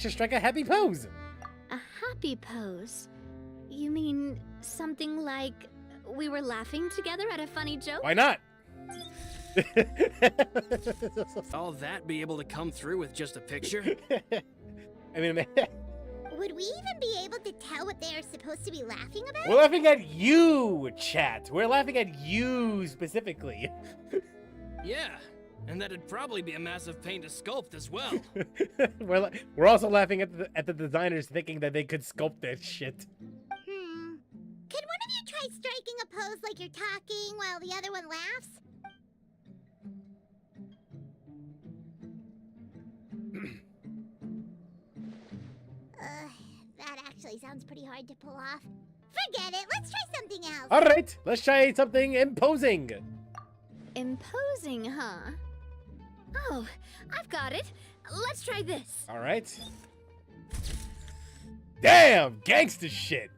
just strike a happy pose. A happy pose? You mean something like we were laughing together at a funny joke? Why not? All that be able to come through with just a picture? I mean, Would we even be able to tell what they are supposed to be laughing about? we're laughing at you, chat. We're laughing at you specifically. Yeah, and that'd probably be a massive pain to sculpt as well. we're also laughing at the designers thinking that they could sculpt that shit. Could one of you try striking a pose like you're talking while the other one laughs? That actually sounds pretty hard to pull off. Forget it, let's try something else. All right, let's try something imposing. Imposing, huh? Oh, I've got it. Let's try this. All right. Damn, gangsta shit.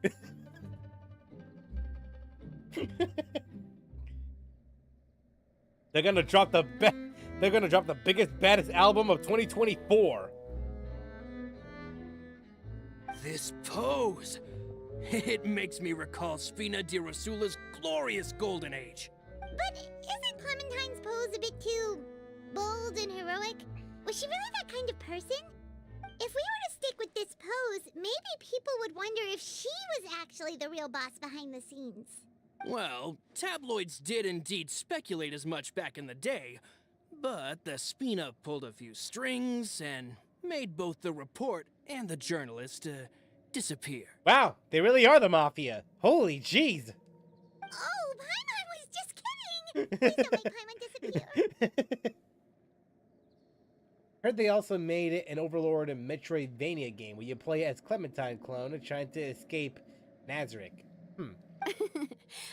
They're gonna drop the biggest, baddest album of 2024. This pose! It makes me recall Spina di Rosula's glorious golden age. But isn't Clementine's pose a bit too bold and heroic? Was she really that kind of person? If we were to stick with this pose, maybe people would wonder if she was actually the real boss behind the scenes. Well, tabloids did indeed speculate as much back in the day, but the Spina pulled a few strings and made both the report and the journalist disappear. Wow, they really are the mafia. Holy jeez. Oh, Paimon was just kidding! Please don't make Paimon disappear. Heard they also made an Overlord and Metroidvania game where you play as Clementine clone trying to escape Nazarick.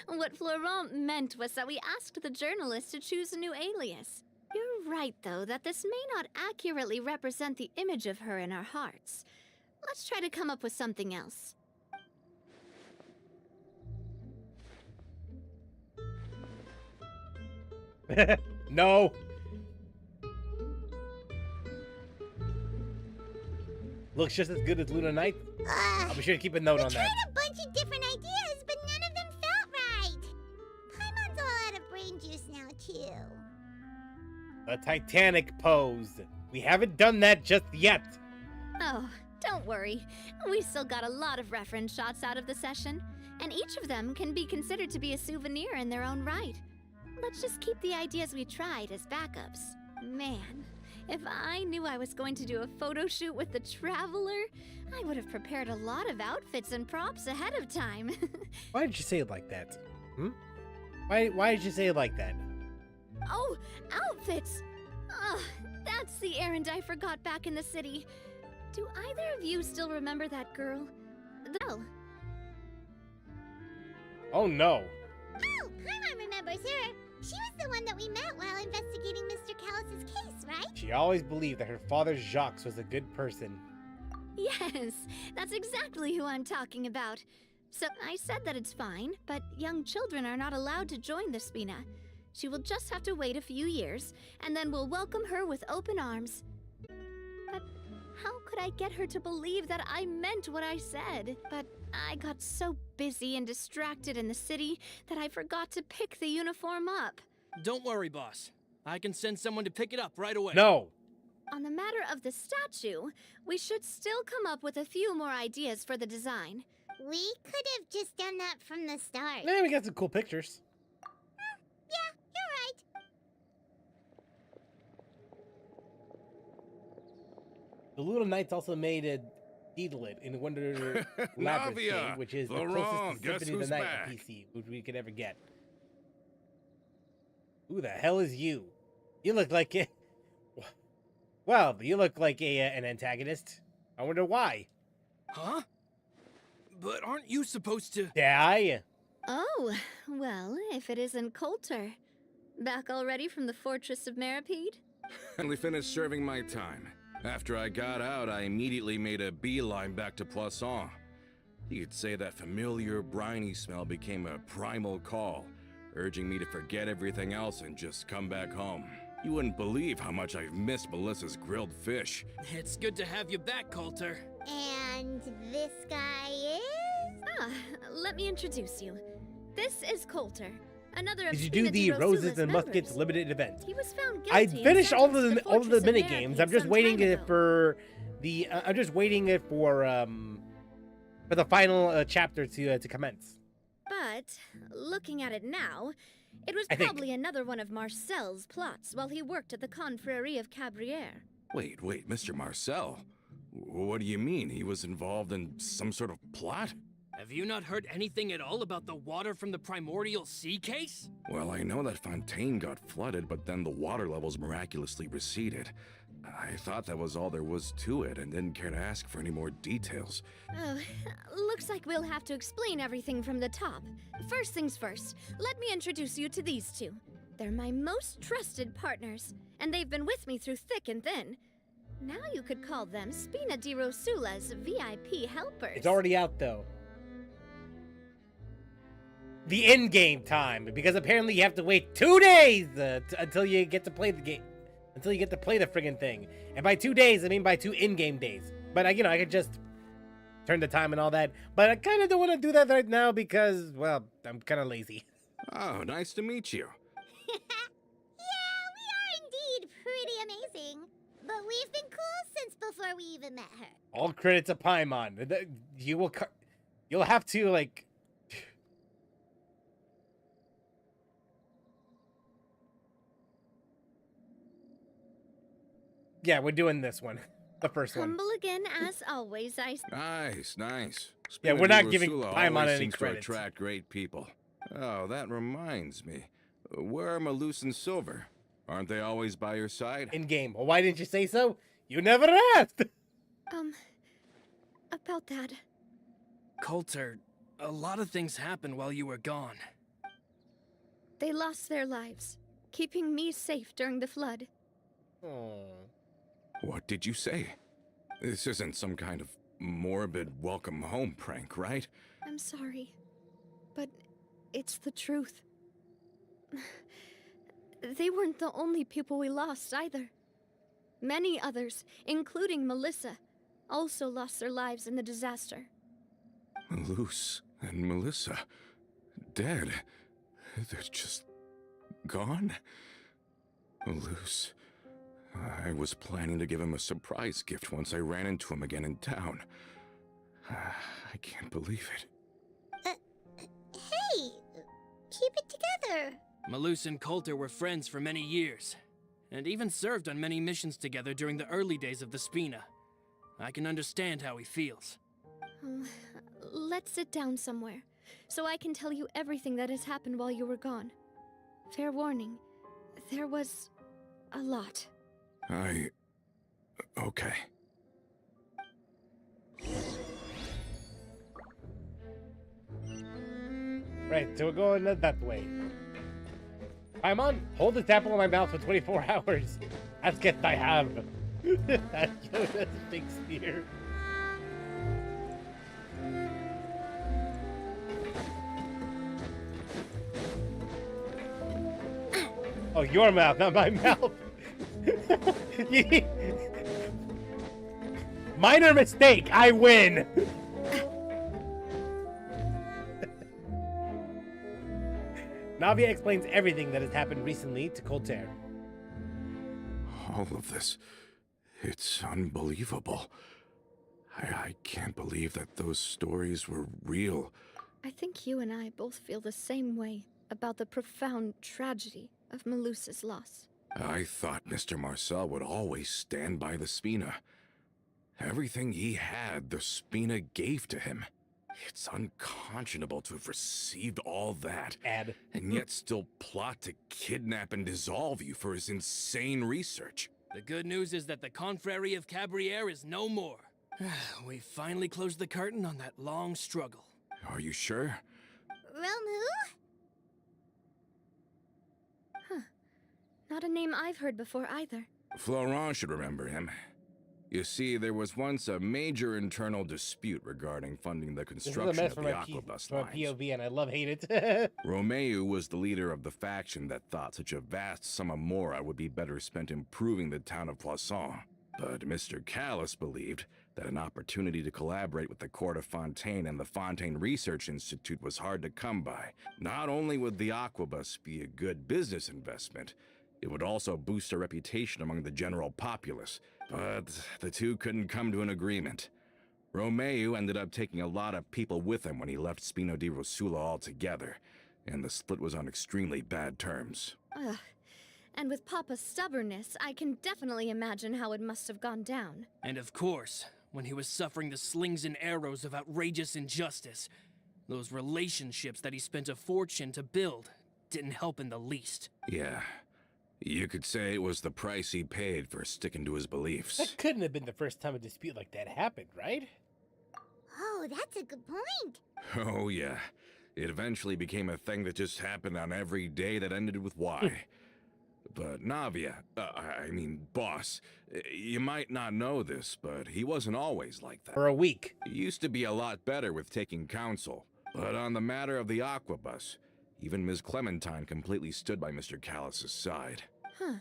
What Florent meant was that we asked the journalist to choose a new alias. You're right, though, that this may not accurately represent the image of her in our hearts. Let's try to come up with something else. No. Looks just as good as Luna Knight. I'll be sure to keep a note on that. We tried a bunch of different ideas, but none of them felt right. Paimon's all out of brain juice now, too. The Titanic pose. We haven't done that just yet. Oh, don't worry. We still got a lot of reference shots out of the session, and each of them can be considered to be a souvenir in their own right. Let's just keep the ideas we tried as backups. Man, if I knew I was going to do a photo shoot with the Traveler, I would have prepared a lot of outfits and props ahead of time. Why did you say it like that? Why did you say it like that? Oh, outfits! Ugh, that's the errand I forgot back in the city. Do either of you still remember that girl? The Oh no. Oh, Paimon remembers her. She was the one that we met while investigating Mr. Callus's case, right? She always believed that her father Jacques was a good person. Yes, that's exactly who I'm talking about. So I said that it's fine, but young children are not allowed to join the Spina. She will just have to wait a few years, and then we'll welcome her with open arms. But how could I get her to believe that I meant what I said? But I got so busy and distracted in the city that I forgot to pick the uniform up. Don't worry, boss. I can send someone to pick it up right away. No. On the matter of the statue, we should still come up with a few more ideas for the design. We could have just done that from the start. Yeah, we got some cool pictures. Yeah, you're right. The Luna Knights also made a Deedlit in Wonder Labyrinth Navia, game, which is the Laurent, closest to guess Symphony of who's the Night back? on PC, which we could ever get. Who the hell is you? You look like it. Well, you look like an antagonist. I wonder why. Huh? But aren't you supposed to... Yeah. Oh, well, if it isn't Coulter. Back already from the Fortress of Meripede? Finally finished serving my time. After I got out, I immediately made a beeline back to Poisson. You could say that familiar, briny smell became a primal call, urging me to forget everything else and just come back home. You wouldn't believe how much I've missed Melissa's grilled fish. It's good to have you back, Coulter. And this guy is? Ah, let me introduce you. This is Coulter, another of Did you do Spina the di Roses Rosula's and Muskets members. limited event? He was found guilty I and finished all sentenced of to the Fortress of mini Meripede games. I'm just some waiting time it ago. for the. I'm just waiting it for the final chapter to commence. But, looking at it now, it was I think. probably another one of Marcel's plots while he worked at the Confrérie of Cabrières. Wait, Mr. Marcel? What do you mean? He was involved in some sort of plot? Have you not heard anything at all about the water from the primordial sea case? Well, I know that Fontaine got flooded, but then the water levels miraculously receded. I thought that was all there was to it and didn't care to ask for any more details. Oh, looks like we'll have to explain everything from the top. First things first, let me introduce you to these two. They're my most trusted partners, and they've been with me through thick and thin. Now you could call them Spina di Rosula's VIP helpers. It's already out though. The in-game time, because apparently you have to wait 2 days until you get to play the game, until you get to play the friggin' thing. And by 2 days, I mean by 2 in-game days. But I could just turn the time and all that. But I kind of don't want to do that right now because, well, I'm kind of lazy. Oh, nice to meet you. Yeah, we are indeed pretty amazing. But we've been cool since before we even met her. All credit to Paimon. You'll have to like. Yeah, we're doing this one. The first one. Humble again, as always, Nice. Yeah, we're not giving Paimon always any seems to credit. attract great people. Oh, that reminds me. Where are Malus and Silver? Aren't they always by your side? In game. Well, why didn't you say so? You never asked. About that. Coulter, a lot of things happened while you were gone. They lost their lives, keeping me safe during the flood. Oh. What did you say? This isn't some kind of morbid welcome home prank, right? I'm sorry, but it's the truth. They weren't the only people we lost either. Many others, including Melissa, also lost their lives in the disaster. Malus and Melissa, dead. They're just gone? Malus, I was planning to give him a surprise gift once I ran into him again in town. I can't believe it. Hey, keep it together. Malus and Coulter were friends for many years, and even served on many missions together during the early days of the Spina. I can understand how he feels. Let's sit down somewhere, so I can tell you everything that has happened while you were gone. Fair warning, there was a lot. Okay. Right, so we're going that way. Paimon, hold this apple in my mouth for 24 hours. Ask it I have. That's Shakespeare. your mouth, not my mouth. Minor mistake. I win. Navia explains everything that has happened recently to Colter. All of this, it's unbelievable. I can't believe that those stories were real. I think you and I both feel the same way about the profound tragedy of Melusa's loss. I thought Mr. Marcel would always stand by the Spina. Everything he had, the Spina gave to him. It's unconscionable to have received all that, and yet still plot to kidnap and dissolve you for his insane research. The good news is that the Confrérie of Cabriere is no more. We finally closed the curtain on that long struggle. Are you sure? Romu? Huh. Not a name I've heard before either. Florent should remember him. You see, there was once a major internal dispute regarding funding the construction of the Aquabus lines. POV, and I love hate it. Romeu was the leader of the faction that thought such a vast sum of mora would be better spent improving the town of Poisson. But Mr. Callis believed that an opportunity to collaborate with the Court of Fontaine and the Fontaine Research Institute was hard to come by. Not only would the Aquabus be a good business investment, it would also boost our reputation among the general populace. But the two couldn't come to an agreement. Romeu ended up taking a lot of people with him when he left Spino di Rosula altogether, and the split was on extremely bad terms. Ugh. And with Papa's stubbornness, I can definitely imagine how it must have gone down. And of course, when he was suffering the slings and arrows of outrageous injustice, those relationships that he spent a fortune to build didn't help in the least. Yeah. You could say it was the price he paid for sticking to his beliefs. That couldn't have been the first time a dispute like that happened, right? Oh, that's a good point. Oh, yeah. It eventually became a thing that just happened on every day that ended with Y. But Navia, boss, you might not know this, but he wasn't always like that. For a week. He used to be a lot better with taking counsel. But on the matter of the Aquabus, even Ms. Clementine completely stood by Mr. Callis's side. Huh.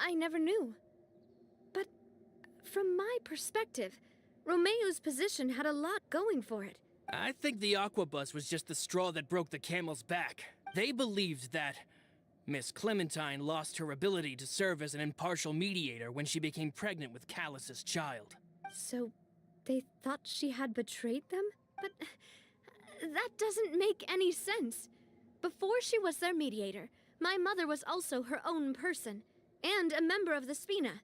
I never knew. But from my perspective, Romeu's position had a lot going for it. I think the Aquabus was just the straw that broke the camel's back. They believed that Miss Clementine lost her ability to serve as an impartial mediator when she became pregnant with Callis's child. So they thought she had betrayed them? But that doesn't make any sense. Before she was their mediator, my mother was also her own person, and a member of the Spina.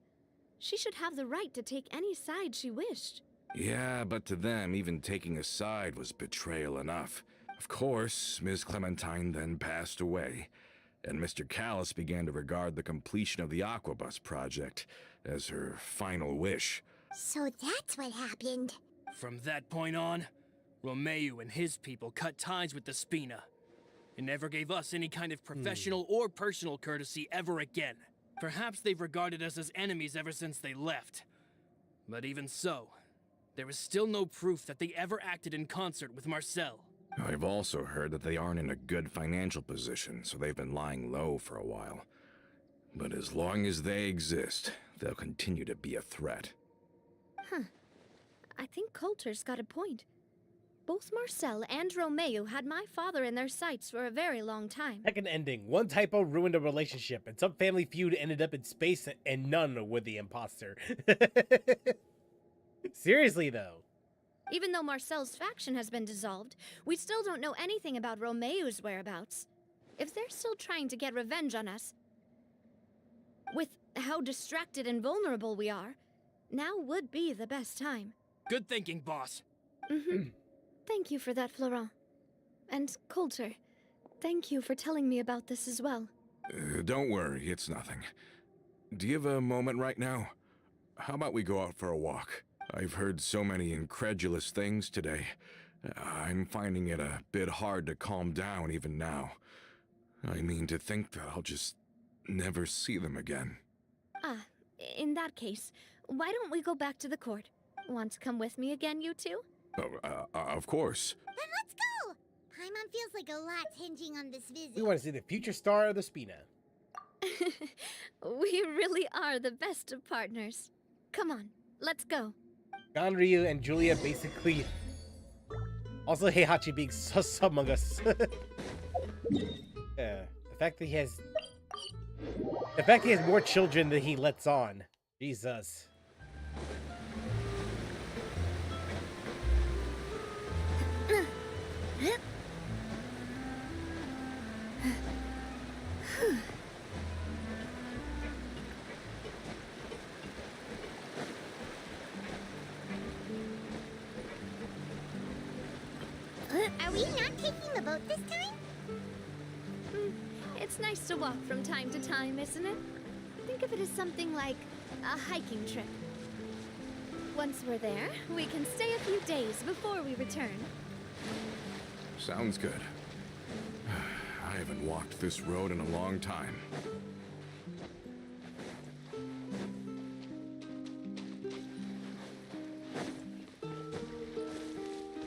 She should have the right to take any side she wished. Yeah, but to them, even taking a side was betrayal enough. Of course, Ms. Clementine then passed away, and Mr. Callis began to regard the completion of the Aquabus project as her final wish. So that's what happened. From that point on, Romeu and his people cut ties with the Spina, and never gave us any kind of professional or personal courtesy ever again. Perhaps they've regarded us as enemies ever since they left. But even so, there is still no proof that they ever acted in concert with Marcel. I've also heard that they aren't in a good financial position, so they've been lying low for a while. But as long as they exist, they'll continue to be a threat. Huh. I think Coulter's got a point. Both Marcel and Romeu had my father in their sights for a very long time. Second ending. One typo ruined a relationship, and some family feud ended up in space, and none were the imposter. Seriously, though. Even though Marcel's faction has been dissolved, we still don't know anything about Romeu's whereabouts. If they're still trying to get revenge on us, with how distracted and vulnerable we are, now would be the best time. Good thinking, boss. Thank you for that, Florent. And Coulter, thank you for telling me about this as well. Don't worry, it's nothing. Do you have a moment right now? How about we go out for a walk? I've heard so many incredulous things today. I'm finding it a bit hard to calm down even now. I mean, to think that I'll just never see them again. Ah, in that case, why don't we go back to the court? Want to come with me again, you two? Of course. Then let's go! Paimon feels like a lot's hinging on this visit. We want to see the future star of the Spina. We really are the best of partners. Come on, let's go. Ganryu and Julia basically also Heihachi being sus among us. Yeah, the fact that he has more children than he lets on. Jesus. Are we not taking the boat this time? It's nice to walk from time to time, isn't it? Think of it as something like a hiking trip. Once we're there, we can stay a few days before we return. Sounds good. I haven't walked this road in a long time.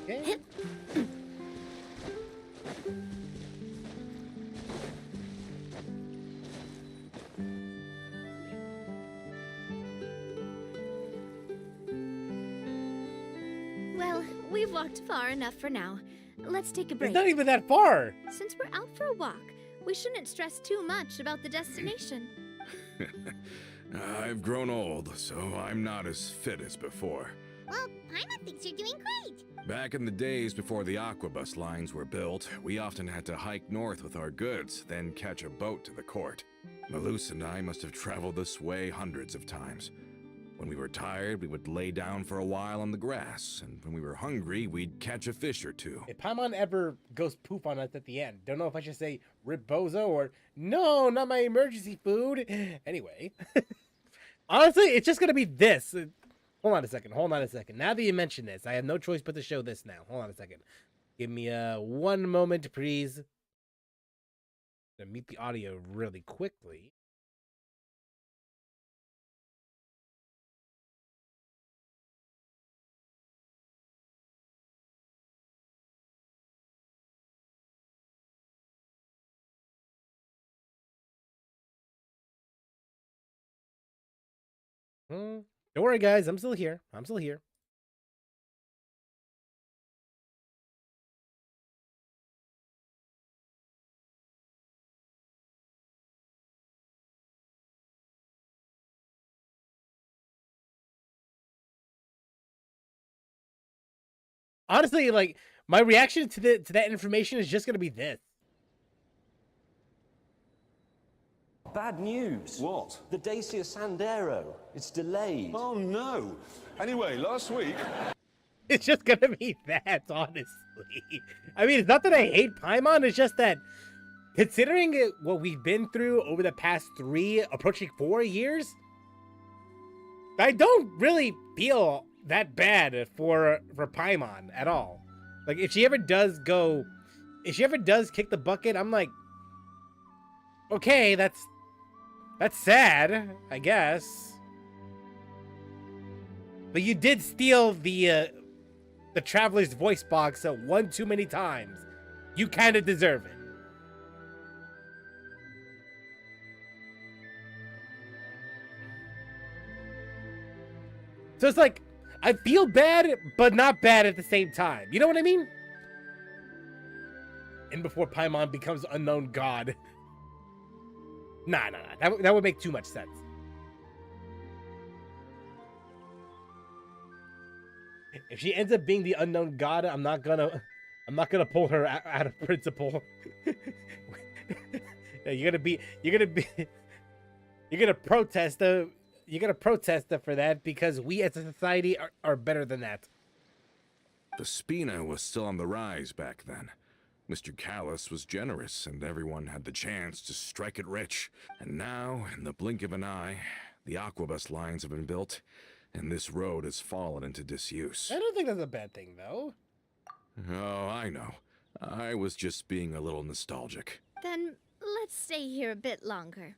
Okay. Well, we've walked far enough for now. Let's take a break. It's not even that far. Since we're out for a walk, we shouldn't stress too much about the destination. I've grown old, so I'm not as fit as before. Well, Paimon thinks you're doing great. Back in the days before the aquabus lines were built, we often had to hike north with our goods, then catch a boat to the court. Malus and I must have traveled this way hundreds of times. When we were tired, we would lay down for a while on the grass, and when we were hungry, we'd catch a fish or two. If Paimon ever goes poof on us at the end, don't know if I should say rip bozo or no, not my emergency food. Anyway, honestly, it's just gonna be this. Hold on a second. Now that you mention this, I have no choice but to show this now. Hold on a second. Give me one moment, please. I'm gonna mute the audio really quickly. Don't worry, guys. I'm still here. Honestly, like my reaction to that information is just gonna be this. Bad news. What? The Dacia Sandero. It's delayed. Oh no. Anyway, last week. It's just gonna be that, honestly. I mean, it's not that I hate Paimon, it's just that considering what we've been through over the past 3, approaching 4 years, I don't really feel that bad for Paimon at all. Like, if she ever does kick the bucket, I'm like, okay, that's sad, I guess. But you did steal the Traveler's voice box one too many times. You kind of deserve it. So it's like, I feel bad, but not bad at the same time. You know what I mean? And before Paimon becomes unknown god. Nah. That would make too much sense. If she ends up being the unknown god, I'm not gonna pull her out of principle. You're gonna protest her. You're gonna protest her for that because we as a society are better than that. The Spina was still on the rise back then. Mr. Callus was generous, and everyone had the chance to strike it rich. And now, in the blink of an eye, the aquabus lines have been built, and this road has fallen into disuse. I don't think that's a bad thing, though. Oh, I know. I was just being a little nostalgic. Then let's stay here a bit longer.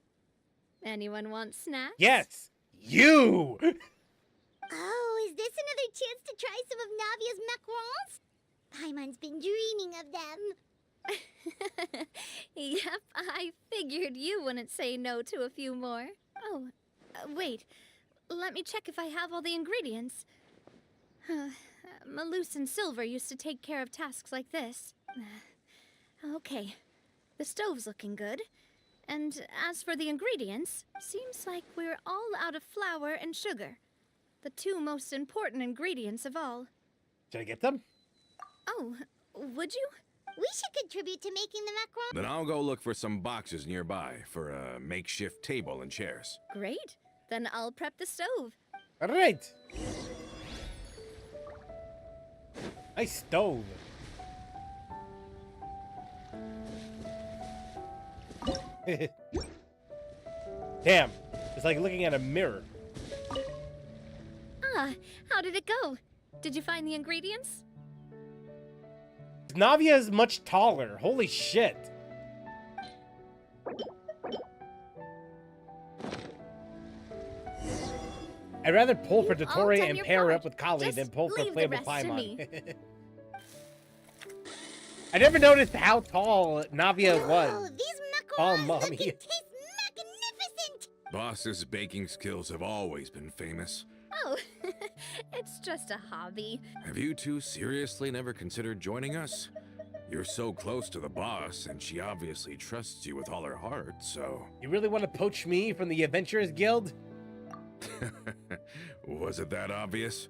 Anyone want snacks? Yes, you! Oh, is this another chance to try some of Navia's macarons? Paimon's been dreaming of them. Yep, I figured you wouldn't say no to a few more. Oh, wait. Let me check if I have all the ingredients. Maloose and Silver used to take care of tasks like this. Okay, the stove's looking good. And as for the ingredients, seems like we're all out of flour and sugar. The two most important ingredients of all. Should I get them? Oh, would you? We should contribute to making the macaron. Then I'll go look for some boxes nearby for a makeshift table and chairs. Great. Then I'll prep the stove. All right. Nice stove. Damn, it's like looking at a mirror. Ah, how did it go? Did you find the ingredients? Navia is much taller. Holy shit. I'd rather pull for Dottore done and your pair her part. up with Kali than Just pull for leave the Flavor rest to Paimon. me. I never noticed how tall Navia Oh, was. these Oh, macarons mommy. look and taste magnificent! Boss's baking skills have always been famous. Oh, it's just a hobby. Have you two seriously never considered joining us? You're so close to the boss, and she obviously trusts you with all her heart, so... You really want to poach me from the Adventurers Guild? Was it that obvious?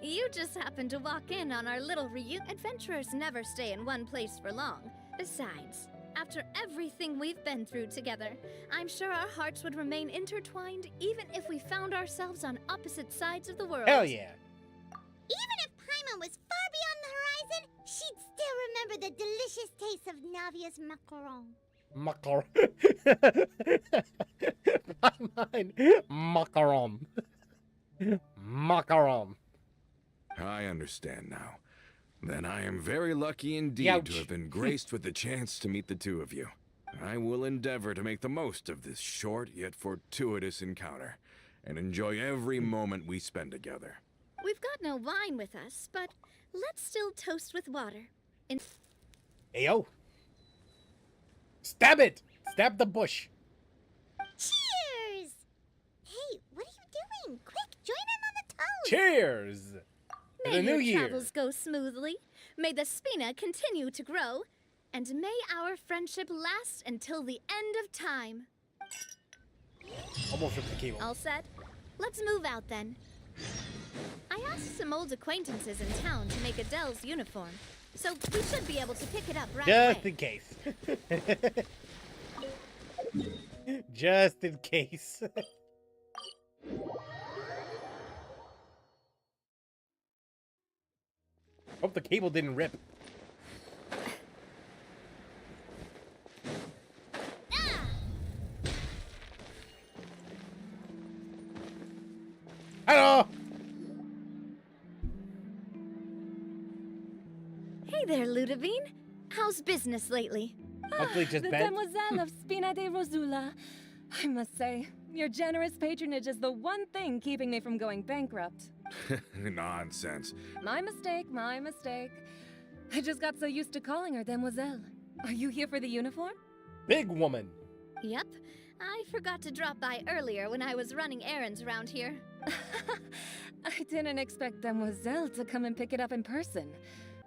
You just happened to walk in on our little reunion. Adventurers never stay in one place for long. Besides, after everything we've been through together, I'm sure our hearts would remain intertwined even if we found ourselves on opposite sides of the world. Hell yeah. Even if Paimon was far beyond the horizon, she'd still remember the delicious taste of Navia's macaron. Macaron. Macaron. I understand now. Then I am very lucky indeed Ouch. to have been graced with the chance to meet the two of you. I will endeavor to make the most of this short yet fortuitous encounter, and enjoy every moment we spend together. We've got no wine with us, but let's still toast with water. Ayo. Stab it! Stab the bush. Cheers! Hey, what are you doing? Quick, join in on the toast! Cheers! For May the new your year. travels go smoothly, may the Spina continue to grow, and may our friendship last until the end of time. Almost ripped the cable. All set? Let's move out then. I asked some old acquaintances in town to make Adele's uniform, so we should be able to pick it up right Just away. in case. Just in case. Hope the cable didn't rip. Hello! Hey there, Ludovine. How's business lately? Hopefully just The bed. Demoiselle of Spina de Rosula. I must say, your generous patronage is the one thing keeping me from going bankrupt. Nonsense. My mistake, my mistake. I just got so used to calling her Demoiselle. Are you here for the uniform? Big woman. Yep. I forgot to drop by earlier when I was running errands around here. I didn't expect Demoiselle to come and pick it up in person.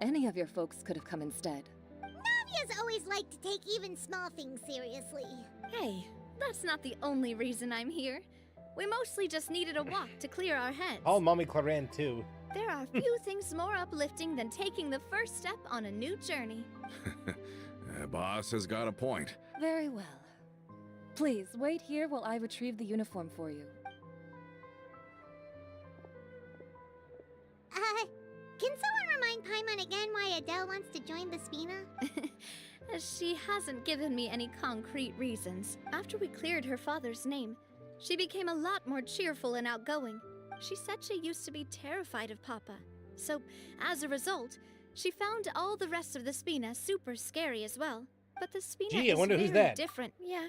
Any of your folks could have come instead. Navia's always liked to take even small things seriously. Hey, that's not the only reason I'm here. We mostly just needed a walk to clear our heads. Call Mommy Claran too. There are few things more uplifting than taking the first step on a new journey. Boss has got a point. Very well. Please, wait here while I retrieve the uniform for you. Can someone remind Paimon again why Adele wants to join the Spina? She hasn't given me any concrete reasons. After we cleared her father's name, she became a lot more cheerful and outgoing. She said she used to be terrified of Papa. So, as a result, she found all the rest of the Spina super scary as well. But the Spina Gee, I is wonder very who's that? different. Yeah,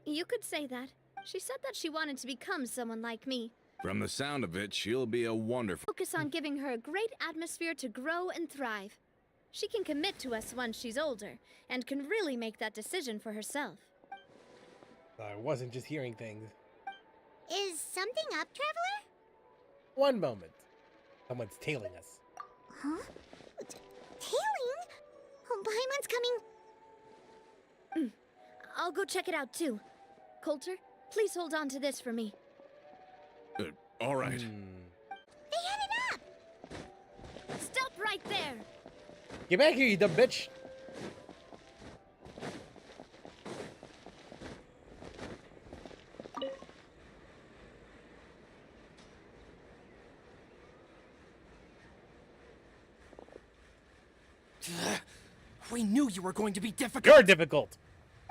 you could say that. She said that she wanted to become someone like me. From the sound of it, she'll be a wonderful... Focus on giving her a great atmosphere to grow and thrive. She can commit to us once she's older, and can really make that decision for herself. I wasn't just hearing things. Is something up, Traveler? One moment. Someone's tailing us. Huh? Tailing? Oh, Paimon's coming. I'll go check it out too. Coulter, please hold on to this for me. All right. They headed up! Stop right there! Get back here, you dumb bitch! We knew you were going to be difficult. You're difficult.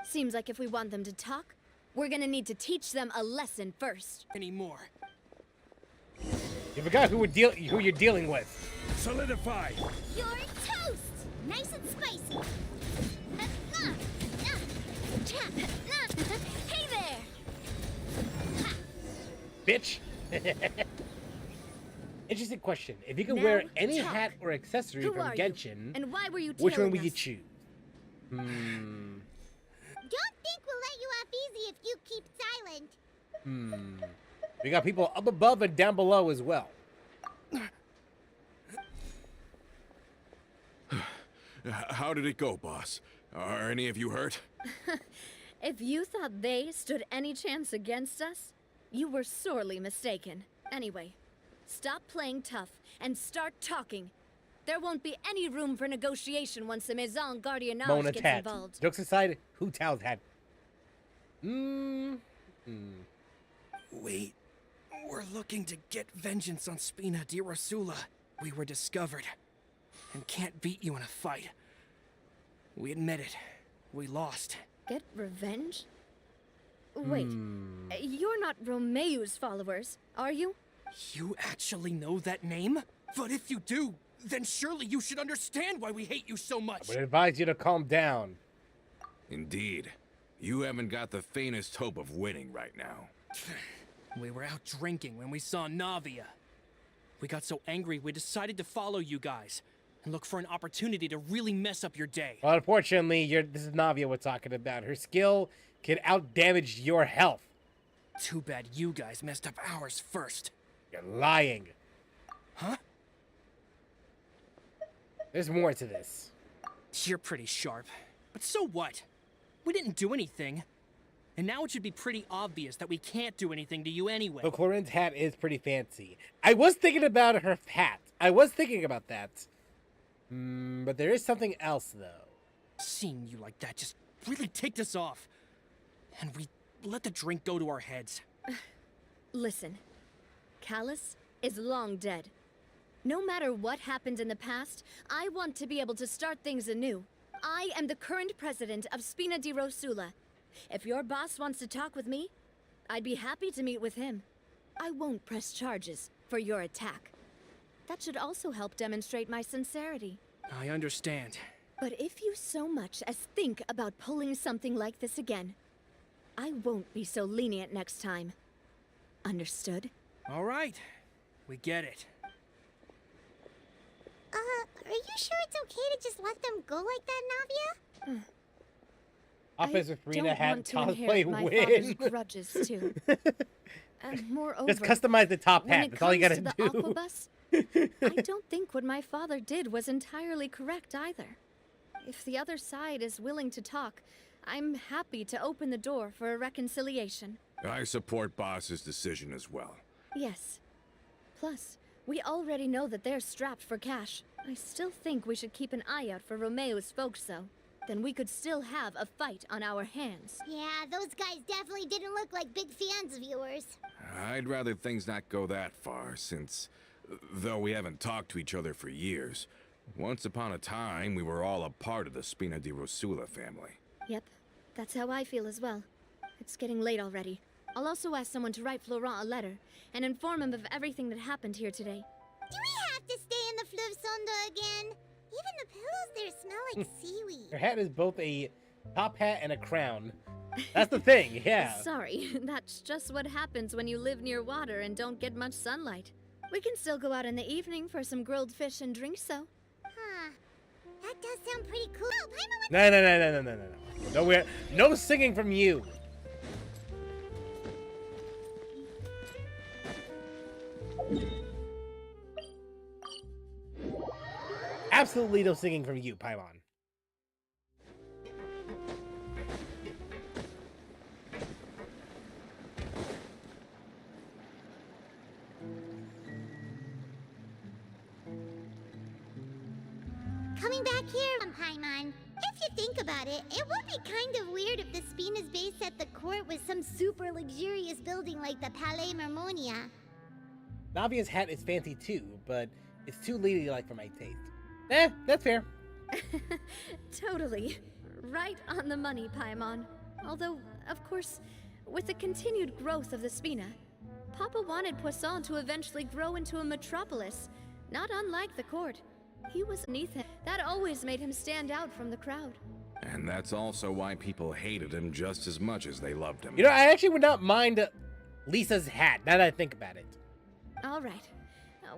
Seems like if we want them to talk, we're gonna need to teach them a lesson first. Anymore. You forgot who you're dealing with. Solidify. You're toast! Nice and spicy. Hey there! Bitch. Interesting question. If you could Now, wear any talk. hat or accessory Who from are you? Genshin, And why were you which one tailing would you us? choose? Don't think we'll let you off easy if you keep silent. We got people up above and down below as well. How did it go, boss? Are any of you hurt? If you thought they stood any chance against us, you were sorely mistaken. Anyway, stop playing tough and start talking. There won't be any room for negotiation once the Maison Gardiennage Mona gets Tat. involved. Jokes aside, who Tao's hat? Wait. We're looking to get vengeance on Spina di Rosula. We were discovered and can't beat you in a fight. We admit it. We lost. Get revenge? Wait, you're not Romeu's followers, are you? You actually know that name? But if you do, then surely you should understand why we hate you so much. I would advise you to calm down. Indeed. You haven't got the faintest hope of winning right now. We were out drinking when we saw Navia. We got so angry we decided to follow you guys and look for an opportunity to really mess up your day. Well, unfortunately, this is Navia we're talking about. Her skill can outdamage your health. Too bad you guys messed up ours first. You're lying. Huh? There's more to this. You're pretty sharp. But so what? We didn't do anything. And now it should be pretty obvious that we can't do anything to you anyway. So Clorin's hat is pretty fancy. I was thinking about her hat. I was thinking about that. But there is something else, though. Seeing you like that just really ticked us off. And we let the drink go to our heads. Listen, Callus is long dead. No matter what happened in the past, I want to be able to start things anew. I am the current president of Spina di Rosula. If your boss wants to talk with me, I'd be happy to meet with him. I won't press charges for your attack. That should also help demonstrate my sincerity. I understand. But if you so much as think about pulling something like this again, I won't be so lenient next time. Understood? All right. We get it. Are you sure it's okay to just let them go like that, Navia? Officer Farina don't hat want to cosplay inherit my win. father's grudges too. And moreover, Just customize the top when hat. it That's all you comes gotta to the do. Aquabus, I don't think what my father did was entirely correct either. If the other side is willing to talk, I'm happy to open the door for a reconciliation. I support Boss's decision as well. Yes. Plus, we already know that they're strapped for cash. I still think we should keep an eye out for Romeu's folks, though. Then we could still have a fight on our hands. Yeah, those guys definitely didn't look like big fans of yours. I'd rather things not go that far, since, though we haven't talked to each other for years, once upon a time we were all a part of the Spina di Rosula family. Yep, that's how I feel as well. It's getting late already. I'll also ask someone to write Florent a letter and inform him of everything that happened here today. Do we have to stay in the Fleuve Sonda again? Even the pillows there smell like seaweed. Her hat is both a top hat and a crown. That's the thing, yeah. Sorry, that's just what happens when you live near water and don't get much sunlight. We can still go out in the evening for some grilled fish and drinks, though. Huh. That does sound pretty cool. Oh, Paimon, No. Nowhere. No singing from you. Absolutely no singing from you, Paimon. coming back here, Paimon. If you think about it, it would be kind of weird if the Spina's base at the court was some super luxurious building like the Palais Mermonia. Navia's hat is fancy too, but it's too ladylike for my taste. That's fair. Totally. Right on the money, Paimon. Although, of course, with the continued growth of the Spina, Papa wanted Poisson to eventually grow into a metropolis, not unlike the court. He was beneath him. That always made him stand out from the crowd. And that's also why people hated him just as much as they loved him. You know, I actually would not mind Lisa's hat, now that I think about it. All right.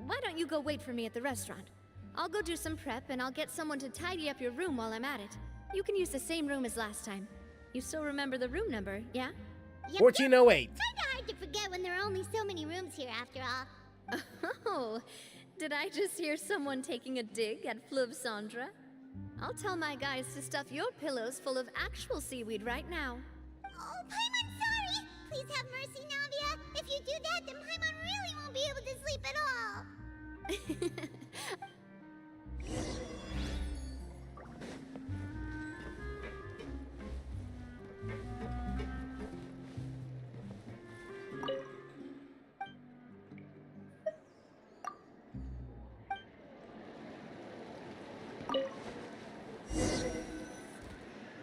Why don't you go wait for me at the restaurant? I'll go do some prep, and I'll get someone to tidy up your room while I'm at it. You can use the same room as last time. You still remember the room number, yeah? Yep, 1408. Kinda hard to forget when there are only so many rooms here after all. Oh, did I just hear someone taking a dig at Fleuve Cendre? I'll tell my guys to stuff your pillows full of actual seaweed right now. Oh, Paimon, sorry! Please have mercy, Navia. If you do that, then Paimon really won't be able to sleep at all.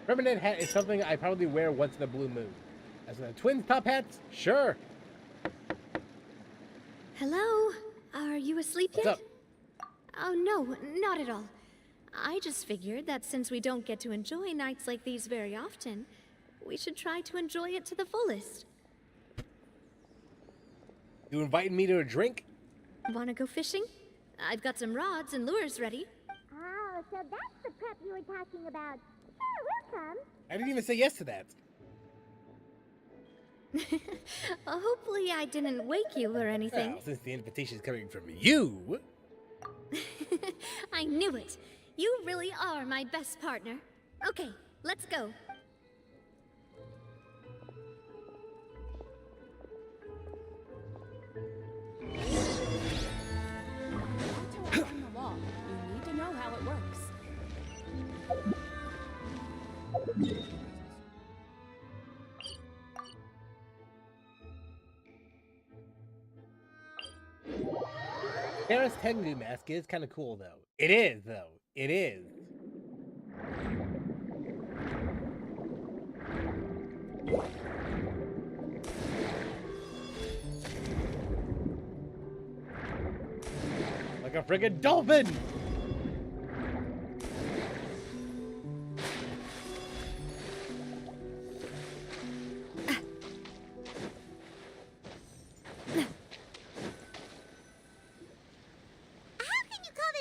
Permanent hat is something I probably wear once in a blue moon. As in the twins top hats, sure. Hello? Are you asleep What's yet? up? Oh, no, not at all. I just figured that since we don't get to enjoy nights like these very often, we should try to enjoy it to the fullest. You inviting me to a drink? Wanna go fishing? I've got some rods and lures ready. Oh, so that's the prep you were talking about. Sure, we'll come. I didn't even say yes to that. Hopefully I didn't wake you or anything. Well, since the invitation is coming from you. I knew it. You really are my best partner. Okay, let's go. On the wall. You need to know how it works. Paris Tengu mask is kind of cool, though. It is, though. It is. Like a friggin' dolphin!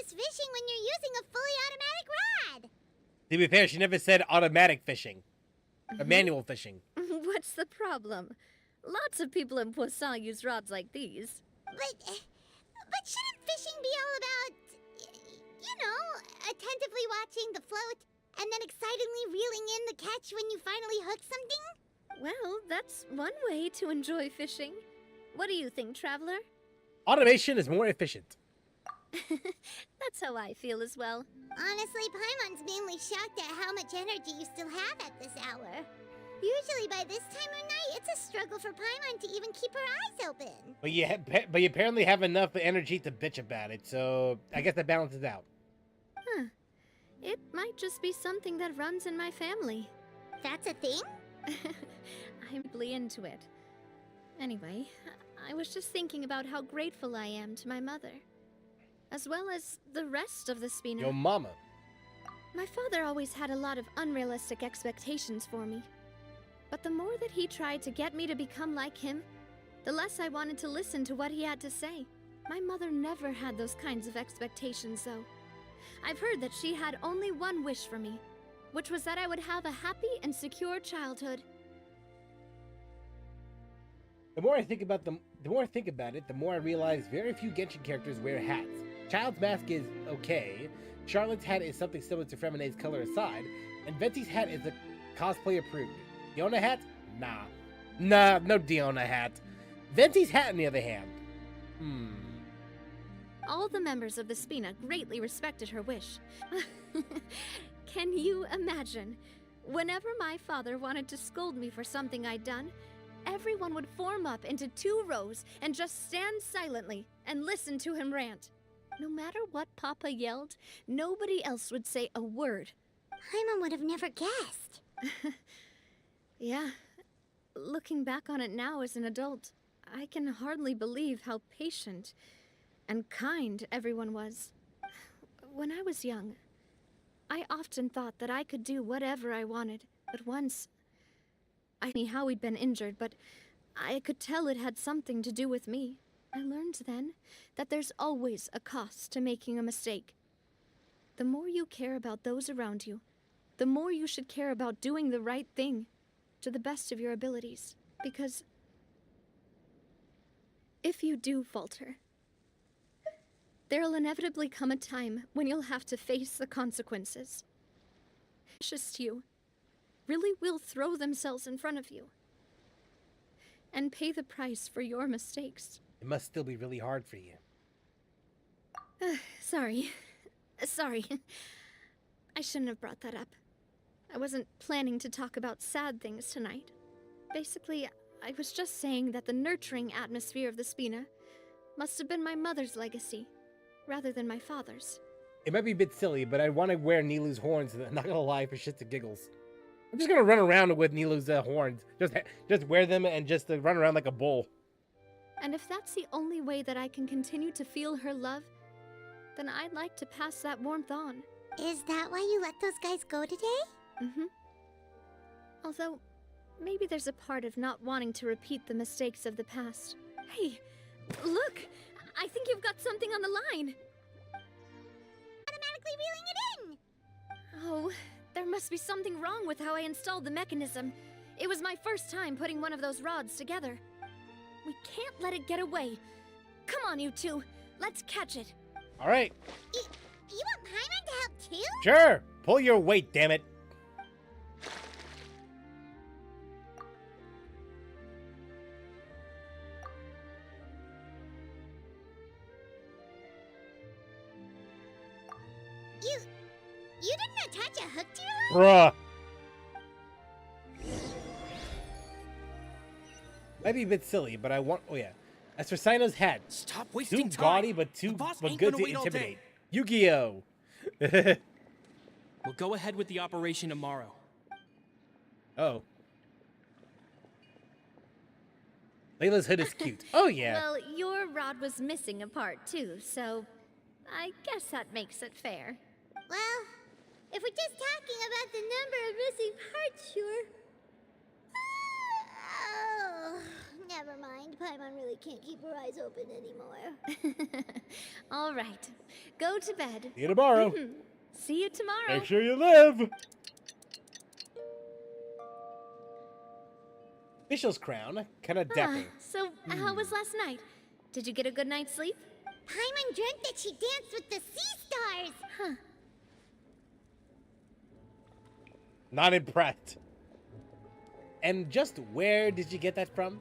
Fishing when you're using a fully automatic rod. To be fair, she never said automatic fishing. Or manual fishing. What's the problem? Lots of people in Poisson use rods like these. But shouldn't fishing be all about, you know, attentively watching the float and then excitedly reeling in the catch when you finally hook something? Well, that's one way to enjoy fishing. What do you think, Traveler? Automation is more efficient. That's how I feel as well. Honestly, Paimon's mainly shocked at how much energy you still have at this hour. Usually by this time of night, it's a struggle for Paimon to even keep her eyes open. But you apparently have enough energy to bitch about it, so I guess that balances out. Huh. It might just be something that runs in my family. That's a thing? I'm really into it. Anyway, I was just thinking about how grateful I am to my mother. As well as the rest of the Spina. Your mama. My father always had a lot of unrealistic expectations for me. But the more that he tried to get me to become like him, the less I wanted to listen to what he had to say. My mother never had those kinds of expectations, though. I've heard that she had only one wish for me, which was that I would have a happy and secure childhood. The more I think about it, the more I realize very few Genshin characters wear hats. Child's mask is okay. Charlotte's hat is something similar to Fremine's color aside, and Venti's hat is a cosplay approved. Diona hat? Nah, no Diona hat. Venti's hat, on the other hand. All the members of the Spina greatly respected her wish. Can you imagine? Whenever my father wanted to scold me for something I'd done, everyone would form up into 2 rows and just stand silently and listen to him rant. No matter what Papa yelled, nobody else would say a word. Paimon would have never guessed. Yeah. Looking back on it now as an adult, I can hardly believe how patient and kind everyone was. When I was young, I often thought that I could do whatever I wanted, but once I knew how he'd been injured, but I could tell it had something to do with me. I learned then that there's always a cost to making a mistake. The more you care about those around you, the more you should care about doing the right thing to the best of your abilities. Because if you do falter, there'll inevitably come a time when you'll have to face the consequences. Just you really will throw themselves in front of you and pay the price for your mistakes. It must still be really hard for you. Sorry. I shouldn't have brought that up. I wasn't planning to talk about sad things tonight. Basically, I was just saying that the nurturing atmosphere of the Spina must have been my mother's legacy, rather than my father's. It might be a bit silly, but I want to wear Nilu's horns, not gonna lie, for shits and giggles. I'm just gonna run around with Nilu's horns. Just wear them and just run around like a bull. And if that's the only way that I can continue to feel her love, then I'd like to pass that warmth on. Is that why you let those guys go today? Mm-hmm. Although, maybe there's a part of not wanting to repeat the mistakes of the past. Hey, look! I think you've got something on the line! Automatically reeling it in! Oh, there must be something wrong with how I installed the mechanism. It was my first time putting one of those rods together. We can't let it get away. Come on, you two. Let's catch it. All right. You want Paimon to help too? Sure. Pull your weight, damn it. You didn't attach a hook to your leg? Bruh. Might be a bit silly, but I want. Oh yeah. As for Sino's hat, Stop wasting too time. gaudy, but The boss ain't good gonna to wait all day. intimidate. Yu-Gi-Oh. We'll go ahead with the operation tomorrow. Oh. Layla's hood is cute. Oh yeah. Well, your rod was missing a part too, so I guess that makes it fair. Well, if we're just talking about the number of missing parts, sure. Oh, never mind. Paimon really can't keep her eyes open anymore. All right. Go to bed. See you tomorrow. See you tomorrow. Make sure you live. Official's crown, kind of dapper. So, how was last night? Did you get a good night's sleep? Paimon dreamt that she danced with the sea stars. Huh. Not impressed. And just where did you get that from?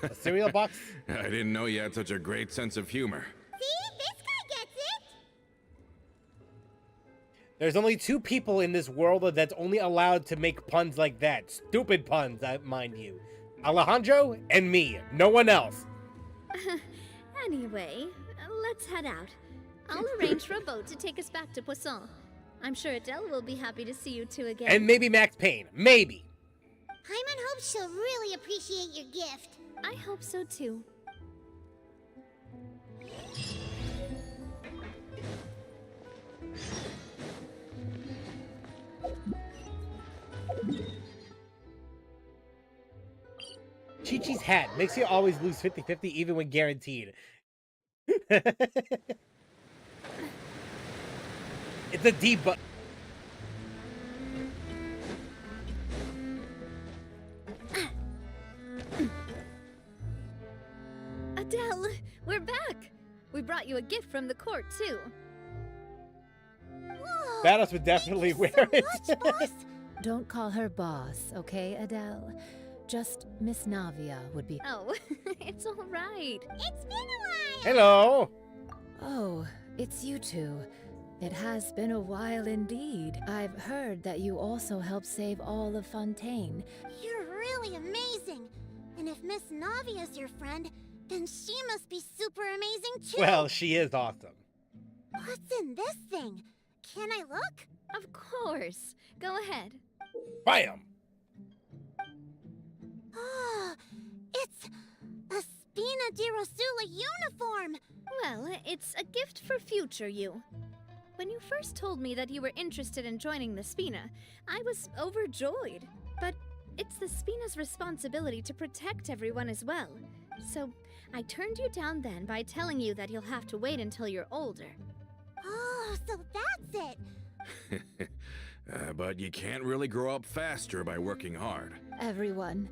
A cereal box? I didn't know you had such a great sense of humor. See? This guy gets it. There's only 2 people in this world that's only allowed to make puns like that. Stupid puns, mind you. Alejandro and me. No one else. Anyway, let's head out. I'll arrange for a boat to take us back to Poisson. I'm sure Adele will be happy to see you two again. And maybe Max Payne. Maybe. Paimon hopes she'll really appreciate your gift. I hope so too. Chi-Chi's hat makes you always lose 50-50 even when guaranteed. It's a D button. Adele, we're back. We brought you a gift from the court, too. Whoa, Badass would definitely wear it. much, boss. Don't call her boss, okay, Adele? Just Miss Navia would be. Oh, it's all right. It's been a while. Hello. Oh, it's you two. It has been a while indeed. I've heard that you also helped save all of Fontaine. You're really amazing. And if Miss Navia's your friend, then she must be super amazing too. Well, she is awesome. What's in this thing? Can I look? Of course. Go ahead. Bam. Ah, it's a Spina di Rosula uniform. Well, it's a gift for future you. When you first told me that you were interested in joining the Spina, I was overjoyed. But it's the Spina's responsibility to protect everyone as well. So I turned you down then by telling you that you'll have to wait until you're older. Oh, so that's it. But you can't really grow up faster by working hard. Everyone,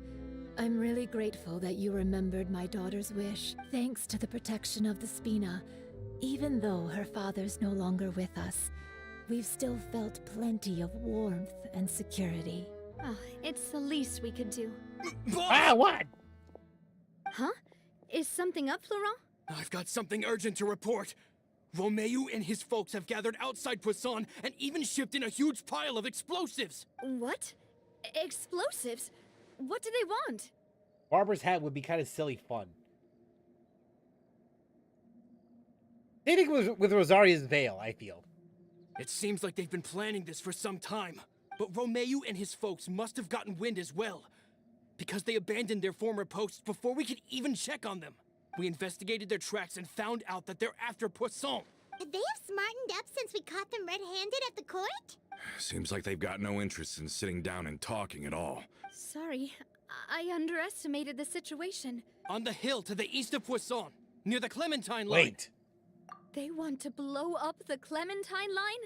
I'm really grateful that you remembered my daughter's wish. Thanks to the protection of the Spina, even though her father's no longer with us, we've still felt plenty of warmth and security. Oh, it's the least we could do. Ah, what? Huh? Is something up, Florent? I've got something urgent to report. Romeo and his folks have gathered outside Poisson and even shipped in a huge pile of explosives. What? Explosives? What do they want? Barber's hat would be kind of silly fun. They think with Rosaria's veil, I feel. It seems like they've been planning this for some time. But Romeo and his folks must have gotten wind as well, because they abandoned their former posts before we could even check on them. We investigated their tracks and found out that they're after Poisson. They have smartened up since we caught them red-handed at the court? Seems like they've got no interest in sitting down and talking at all. Sorry, I underestimated the situation. On the hill to the east of Poisson, near the Clementine line. Wait. They want to blow up the Clementine line?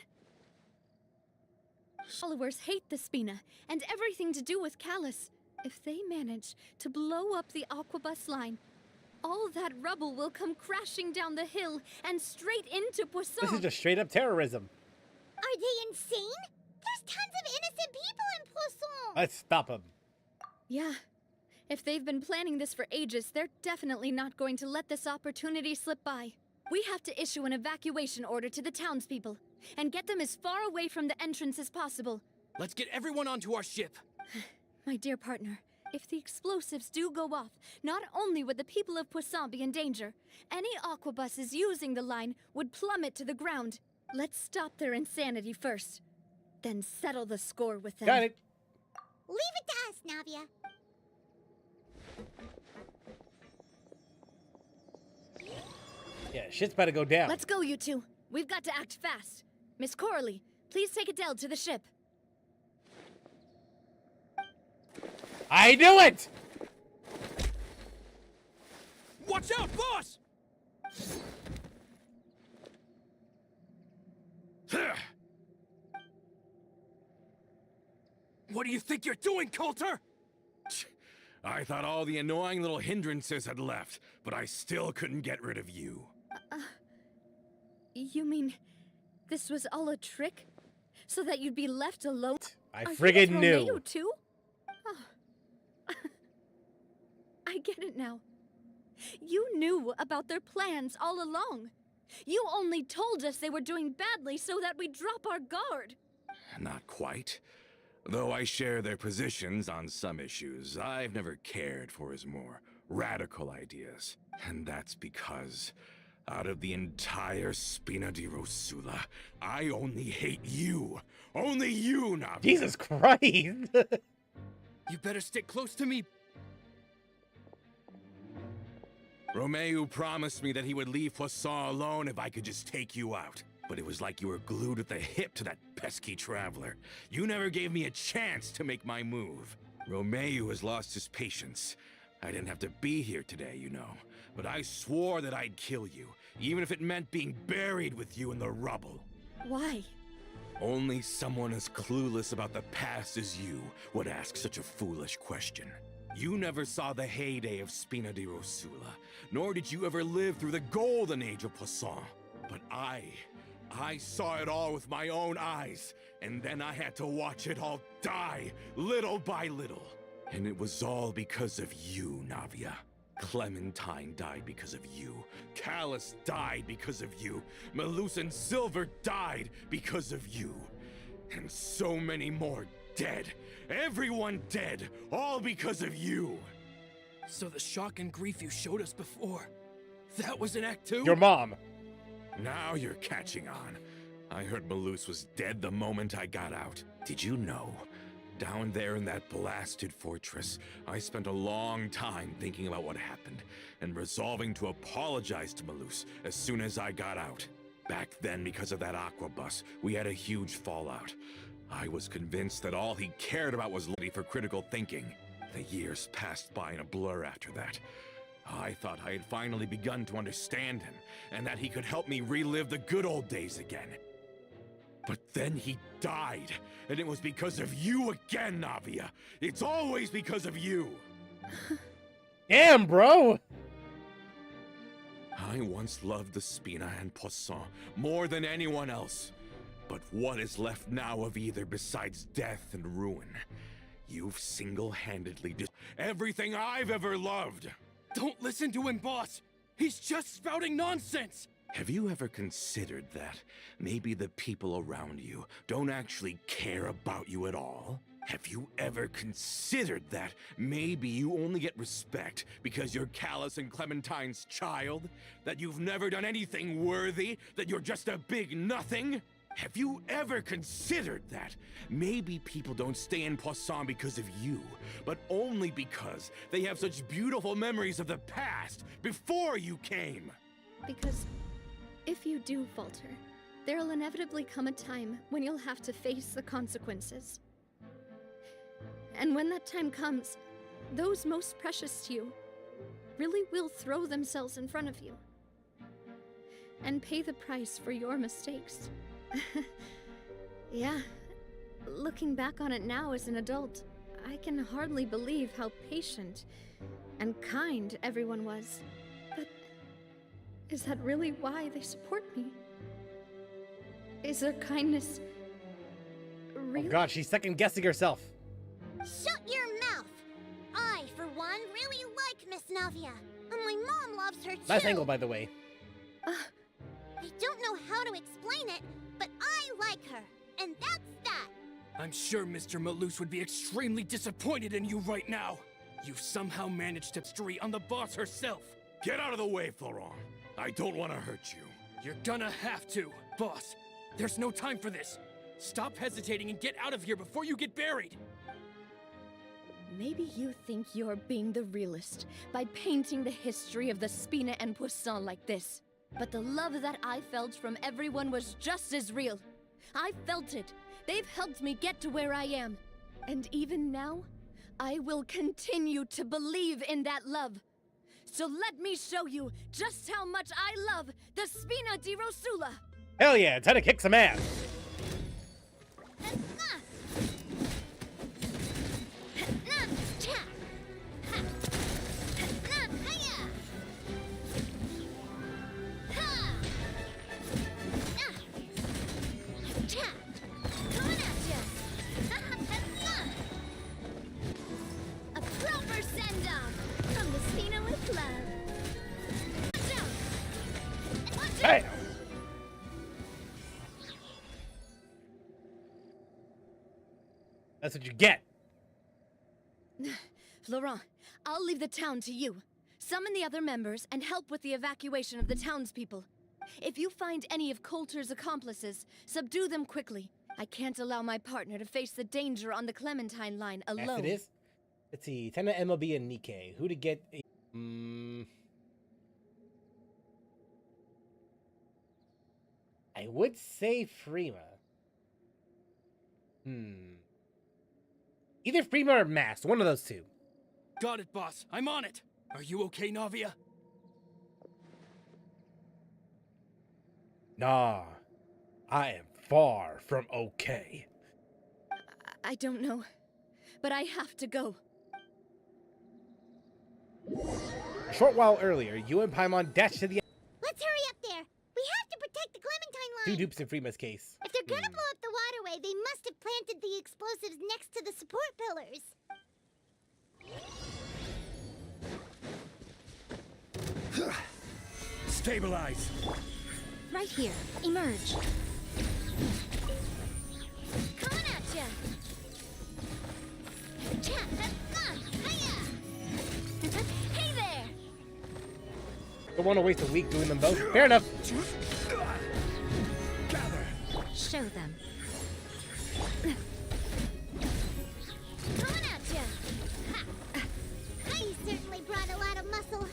Followers hate the Spina and everything to do with Callus. If they manage to blow up the Aquabus line, all that rubble will come crashing down the hill and straight into Poisson. This is just straight up terrorism. Are they insane? There's tons of innocent people in Poisson. Let's stop them. Yeah. If they've been planning this for ages, they're definitely not going to let this opportunity slip by. We have to issue an evacuation order to the townspeople and get them as far away from the entrance as possible. Let's get everyone onto our ship. My dear partner, if the explosives do go off, not only would the people of Poisson be in danger, any aquabuses using the line would plummet to the ground. Let's stop their insanity first, then settle the score with them. Got it. Leave it to us, Navia. Yeah, shit's about to go down. Let's go, you two. We've got to act fast. Miss Coralie, please take Adele to the ship. I knew it! Watch out, boss! What do you think you're doing, Coulter? I thought all the annoying little hindrances had left, but I still couldn't get rid of you. You mean this was all a trick? So that you'd be left alone? I Are you friggin' with knew. Romeo too? Oh. I get it now. You knew about their plans all along. You only told us they were doing badly so that we'd drop our guard. Not quite. Though I share their positions on some issues, I've never cared for his more radical ideas. And that's because, out of the entire Spina di Rosula, I only hate you. Only you, Navia. Jesus Christ! You better stick close to me. Romeo promised me that he would leave Poisson alone if I could just take you out. But it was like you were glued at the hip to that pesky traveler. You never gave me a chance to make my move. Romeo has lost his patience. I didn't have to be here today, you know. But I swore that I'd kill you, even if it meant being buried with you in the rubble. Why? Only someone as clueless about the past as you would ask such a foolish question. You never saw the heyday of Spina di Rosula, nor did you ever live through the golden age of Poisson. But I saw it all with my own eyes, and then I had to watch it all die, little by little. And it was all because of you, Navia. Clementine died because of you. Callus died because of you. Malus and Silver died because of you. And so many more dead. Everyone dead, all because of you. So the shock and grief you showed us before, that was in Act 2? Your mom. Now you're catching on. I heard Malus was dead the moment I got out. Did you know? Down there in that blasted fortress, I spent a long time thinking about what happened and resolving to apologize to Malus as soon as I got out. Back then, because of that aqua bus, we had a huge fallout. I was convinced that all he cared about was ready for critical thinking. The years passed by in a blur after that. I thought I had finally begun to understand him, and that he could help me relive the good old days again. But then he died, and it was because of you again, Navia. It's always because of you. Damn, bro. I once loved the Spina and Poisson more than anyone else. But what is left now of either besides death and ruin? You've single-handedly everything I've ever loved. Don't listen to him, boss! He's just spouting nonsense! Have you ever considered that maybe the people around you don't actually care about you at all? Have you ever considered that maybe you only get respect because you're Callus and Clementine's child? That you've never done anything worthy? That you're just a big nothing? Have you ever considered that maybe people don't stay in Poisson because of you, but only because they have such beautiful memories of the past before you came? Because if you do falter, there'll inevitably come a time when you'll have to face the consequences. And when that time comes, those most precious to you really will throw themselves in front of you and pay the price for your mistakes. Yeah, looking back on it now as an adult, I can hardly believe how patient and kind everyone was. But is that really why they support me? Is their kindness really? Oh god, she's second guessing herself. Shut your mouth! I, for one, really like Miss Navia, and my mom loves her too. Nice angle, by the way. I don't know how to explain it, but I like her, and that's that. I'm sure Mr. Malus would be extremely disappointed in you right now. You've somehow managed to stray on the boss herself. Get out of the way, Florent. I don't want to hurt you. You're gonna have to, boss. There's no time for this. Stop hesitating and get out of here before you get buried. Maybe you think you're being the realist by painting the history of the Spina and Poisson like this. But the love that I felt from everyone was just as real. I felt it. They've helped me get to where I am. And even now, I will continue to believe in that love. So let me show you just how much I love the Spina di Rosula. Hell yeah, time to kick some ass. A proper send-off from the Spina with love. Watch out! Watch out! Hey! That's what you get. Florent, I'll leave the town to you. Summon the other members and help with the evacuation of the townspeople. If you find any of Coulter's accomplices, subdue them quickly. I can't allow my partner to face the danger on the Clementine line alone. Yes, it is. Let's see. Tenna, MLB, and Nikkei. Who to get? I would say Freema. Either Freema or Mast. One of those two. Got it, boss. I'm on it. Are you okay, Navia? Nah. I am far from okay. I don't know, but I have to go. A short while earlier, you and Paimon dashed to the Let's hurry up there. We have to protect the Clementine two line. dupes in Freema's case. If they're gonna blow up the waterway, they must have planted the explosives next to the support pillars. Stabilize. Right here. Emerge. Coming at ya. Hey there! Don't want to waste a week doing them both. Fair enough. Gather. Show them. Coming at ya. He certainly brought a lot of muscle.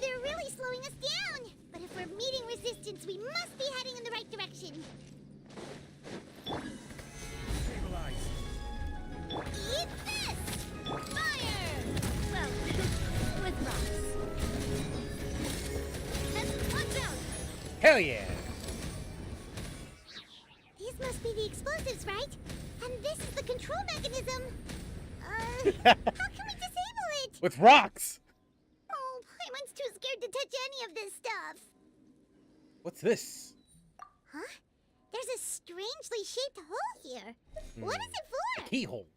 They're really slowing us down. But if we're meeting resistance, we must be heading in the right direction. Stabilize. Eat this! Fire! Well, with rocks. And watch out! Hell yeah. These must be the explosives, right? And this is the control mechanism. How can we disable it? With rocks. Oh, Paimon's too scared to touch any of this stuff. What's this? Huh? There's a strangely shaped hole here. What is it for? Keyhole.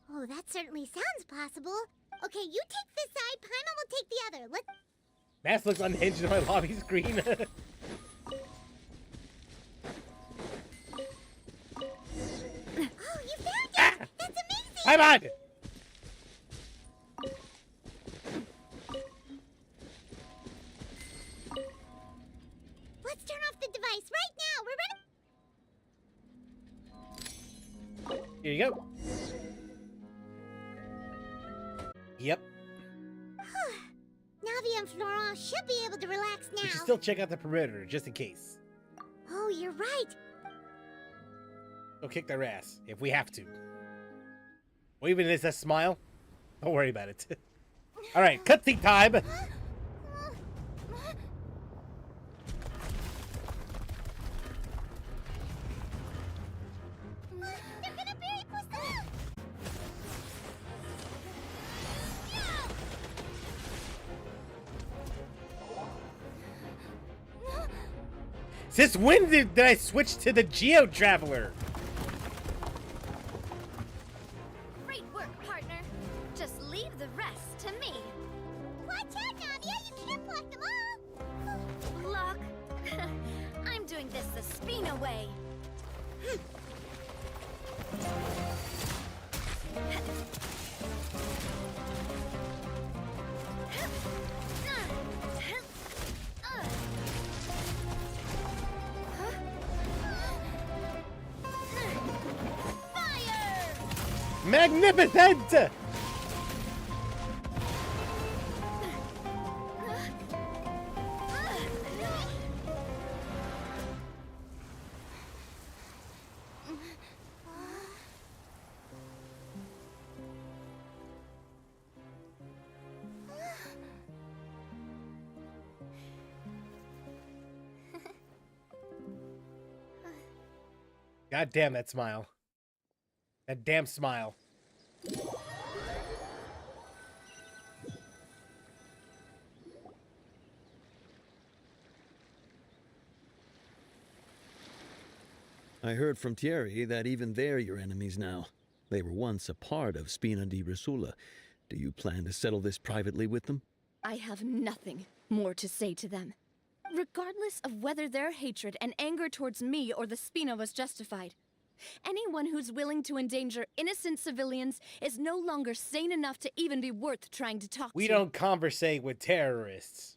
Oh, that certainly sounds possible. Okay, you take this side, Paimon will take the other. Let's... Mass looks unhinged on my lobby screen. Oh, you found it! That's amazing! Paimon! Let's turn off the device right now. We're ready. Here you go. Yep. Navia and Florent should be able to relax now. We should still check out the perimeter, just in case. Oh, you're right. Go kick their ass, if we have to. Or even is that smile? Don't worry about it. Alright, cutscene time! They're gonna bury Poisson! Since when did I switch to the Geo Traveler? Great work, partner. Just leave the rest to me. Watch out, Navia! You can't block them all! Block. I'm doing this the Spina way. Fire! Magnificent! God damn that smile. That damn smile. I heard from Thierry that even they're your enemies now. They were once a part of Spina di Rosula. Do you plan to settle this privately with them? I have nothing more to say to them. Regardless of whether their hatred and anger towards me or the Spina was justified, anyone who's willing to endanger innocent civilians is no longer sane enough to even be worth trying to talk to. We don't conversate with terrorists.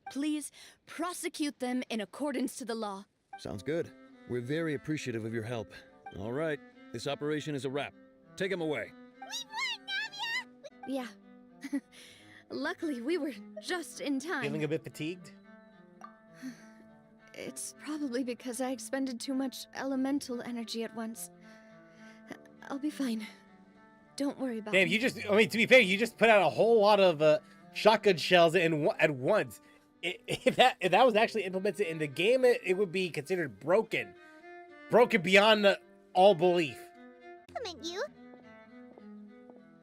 Please prosecute them in accordance to the law. Sounds good. We're very appreciative of your help. All right, this operation is a wrap. Take him away. Yeah. Luckily, we were just in time. Feeling a bit fatigued? It's probably because I expended too much elemental energy at once. I'll be fine. Don't worry about Damn, me. you just, I mean, to be fair, you just put out a whole lot of shotgun shells at once. If that was actually implemented in the game, it would be considered broken. broken beyond all belief. Compliment you.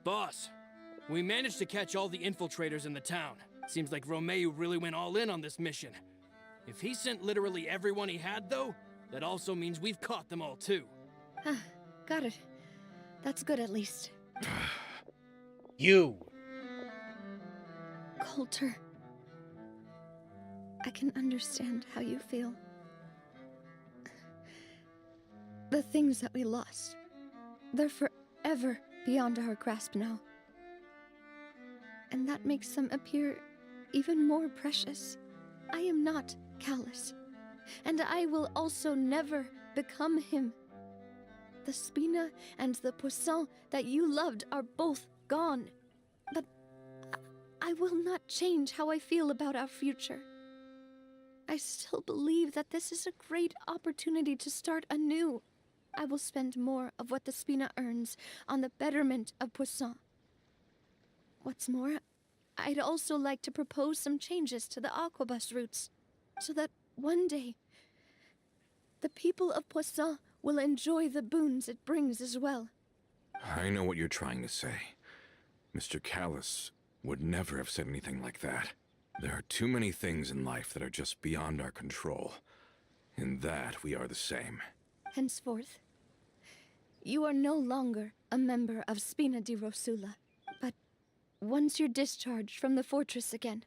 Boss, we managed to catch all the infiltrators in the town. Seems like Romeo really went all in on this mission. If he sent literally everyone he had, though, that also means we've caught them all, too. Got it. That's good, at least. You. Coulter. I can understand how you feel. The things that we lost, they're forever beyond our grasp now. And that makes them appear even more precious. I am not Callus, and I will also never become him. The Spina and the Poisson that you loved are both gone. But I will not change how I feel about our future. I still believe that this is a great opportunity to start anew. I will spend more of what the Spina earns on the betterment of Poisson. What's more, I'd also like to propose some changes to the Aquabus routes, so that one day, the people of Poisson will enjoy the boons it brings as well. I know what you're trying to say. Mr. Callus would never have said anything like that. There are too many things in life that are just beyond our control. In that, we are the same. Henceforth, you are no longer a member of Spina di Rosula, but once you're discharged from the fortress again,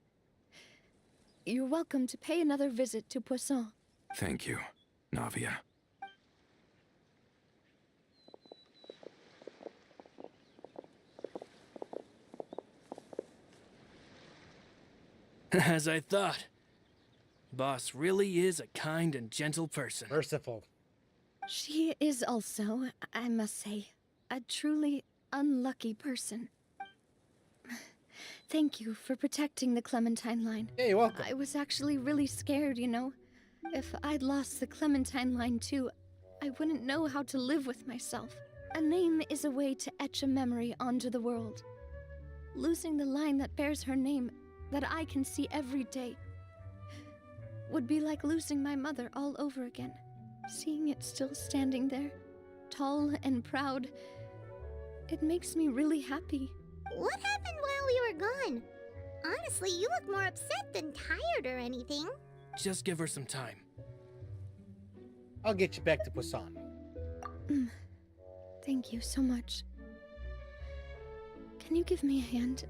you're welcome to pay another visit to Poisson. Thank you, Navia. As I thought. Boss really is a kind and gentle person. Merciful. She is also, I must say, a truly unlucky person. Thank you for protecting the Clementine line. Yeah, you're welcome. I was actually really scared, you know. If I'd lost the Clementine line too, I wouldn't know how to live with myself. A name is a way to etch a memory onto the world. Losing the line that bears her name, that I can see every day, would be like losing my mother all over again. Seeing it still standing there, tall and proud, it makes me really happy. What happened while we were gone? Honestly, you look more upset than tired or anything. Just give her some time. I'll get you back to Poisson. Thank you so much. Can you give me a hand?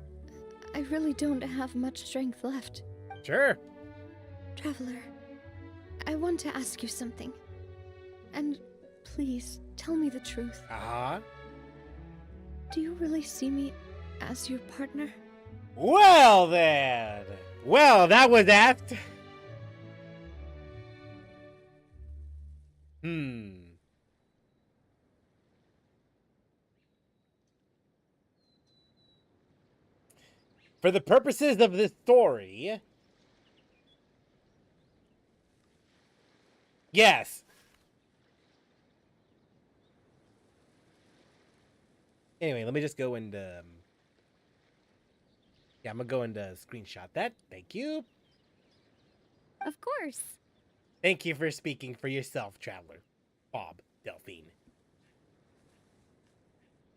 I really don't have much strength left. Sure. Traveler, I want to ask you something. And please, tell me the truth. Uh-huh. Do you really see me as your partner? Well, then. Well, that was asked. For the purposes of this story, yes. Anyway, let me just go and yeah, I'm gonna go and screenshot that. Thank you. Of course. Thank you for speaking for yourself, traveler. Bob Delphine.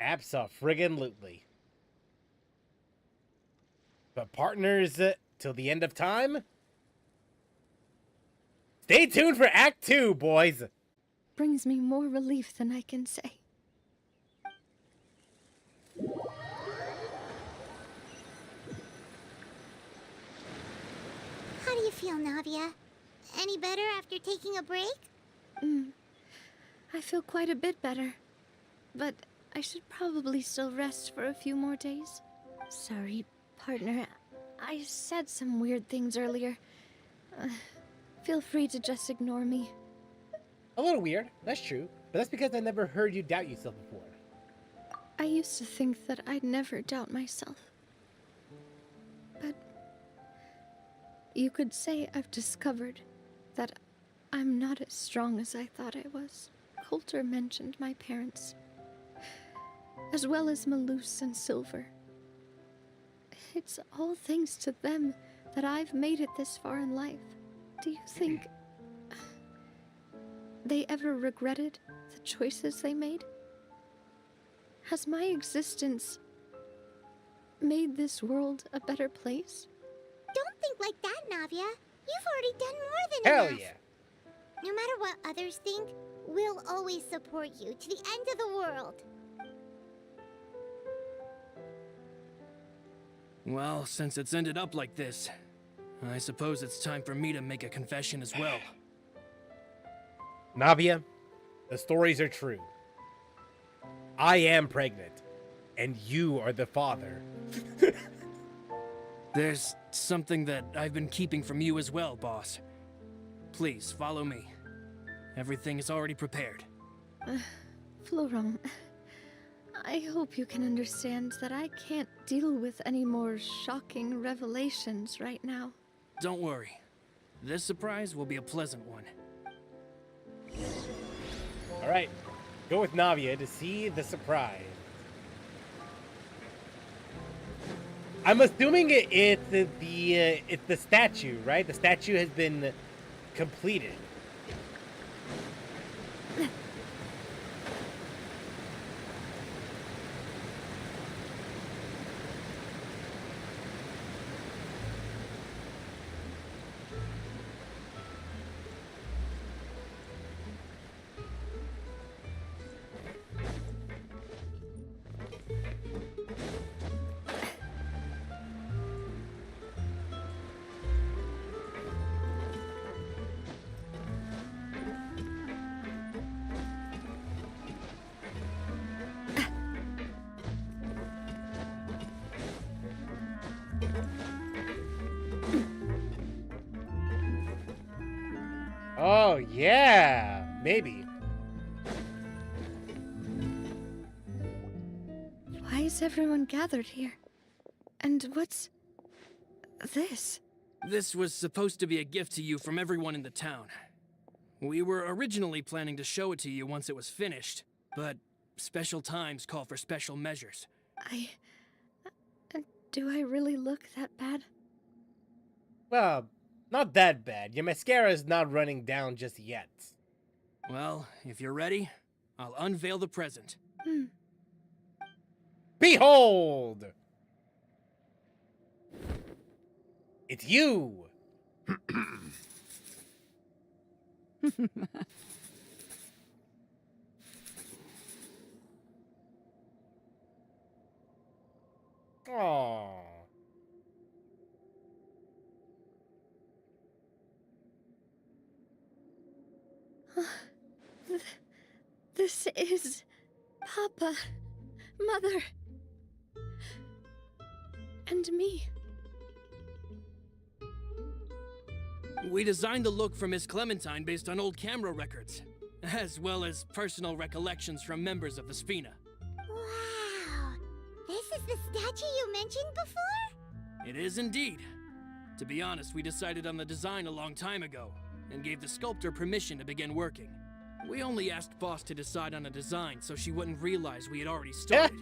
Abso-friggin-lutely. But partners, till the end of time? Stay tuned for Act 2, boys! Brings me more relief than I can say. How do you feel, Navia? Any better after taking a break? I feel quite a bit better. But I should probably still rest for a few more days. Sorry, partner. I said some weird things earlier. Feel free to just ignore me. A little weird, that's true. But that's because I never heard you doubt yourself before. I used to think that I'd never doubt myself. But you could say I've discovered that I'm not as strong as I thought I was. Coulter mentioned my parents, as well as Malus and Silver. It's all thanks to them that I've made it this far in life. Do you think they ever regretted the choices they made? Has my existence made this world a better place? Don't think like that, Navia. You've already done more than Hell enough. yeah. No matter what others think, we'll always support you to the end of the world. Well, since it's ended up like this, I suppose it's time for me to make a confession as well. Navia, the stories are true. I am pregnant, and you are the father. There's something that I've been keeping from you as well, boss. Please, follow me. Everything is already prepared. Florent, I hope you can understand that I can't deal with any more shocking revelations right now. Don't worry. This surprise will be a pleasant one. Alright, go with Navia to see the surprise. I'm assuming it's the statue, right? The statue has been completed. Oh, yeah, maybe. Why is everyone gathered here? And what's this? This was supposed to be a gift to you from everyone in the town. We were originally planning to show it to you once it was finished, but special times call for special measures. Do I really look that bad? Well, not that bad. Your mascara is not running down just yet. Well, if you're ready, I'll unveil the present. Behold! It's you! Aww. This is Papa, Mother, and me. We designed the look for Miss Clementine based on old camera records, as well as personal recollections from members of the Spina. Wow! This is the statue you mentioned before? It is indeed. To be honest, we decided on the design a long time ago, and gave the sculptor permission to begin working. We only asked Boss to decide on a design so she wouldn't realize we had already started.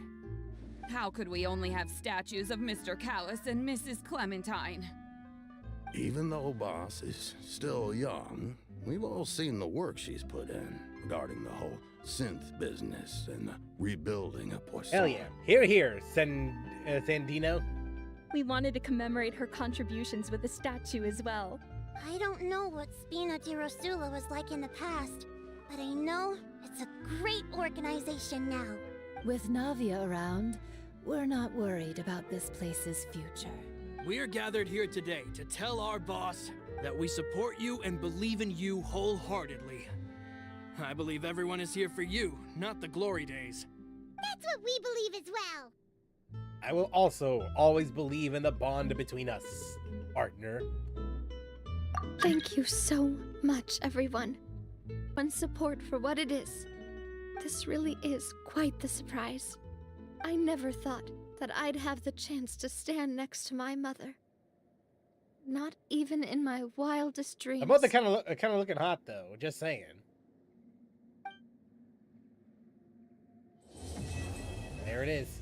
How could we only have statues of Mr. Callus and Mrs. Clementine? Even though Boss is still young, we've all seen the work she's put in regarding the whole synth business and the rebuilding of Poisson. Hell yeah. Here, here, Sandino. We wanted to commemorate her contributions with a statue as well. I don't know what Spina di Rosula was like in the past, but I know it's a great organization now. With Navia around, we're not worried about this place's future. We are gathered here today to tell our boss that we support you and believe in you wholeheartedly. I believe everyone is here for you, not the glory days. That's what we believe as well. I will also always believe in the bond between us, partner. Thank you so much, everyone. One support for what it is. This really is quite the surprise. I never thought that I'd have the chance to stand next to my mother. Not even in my wildest dreams. I'm both kind of looking hot though. Just saying. There it is.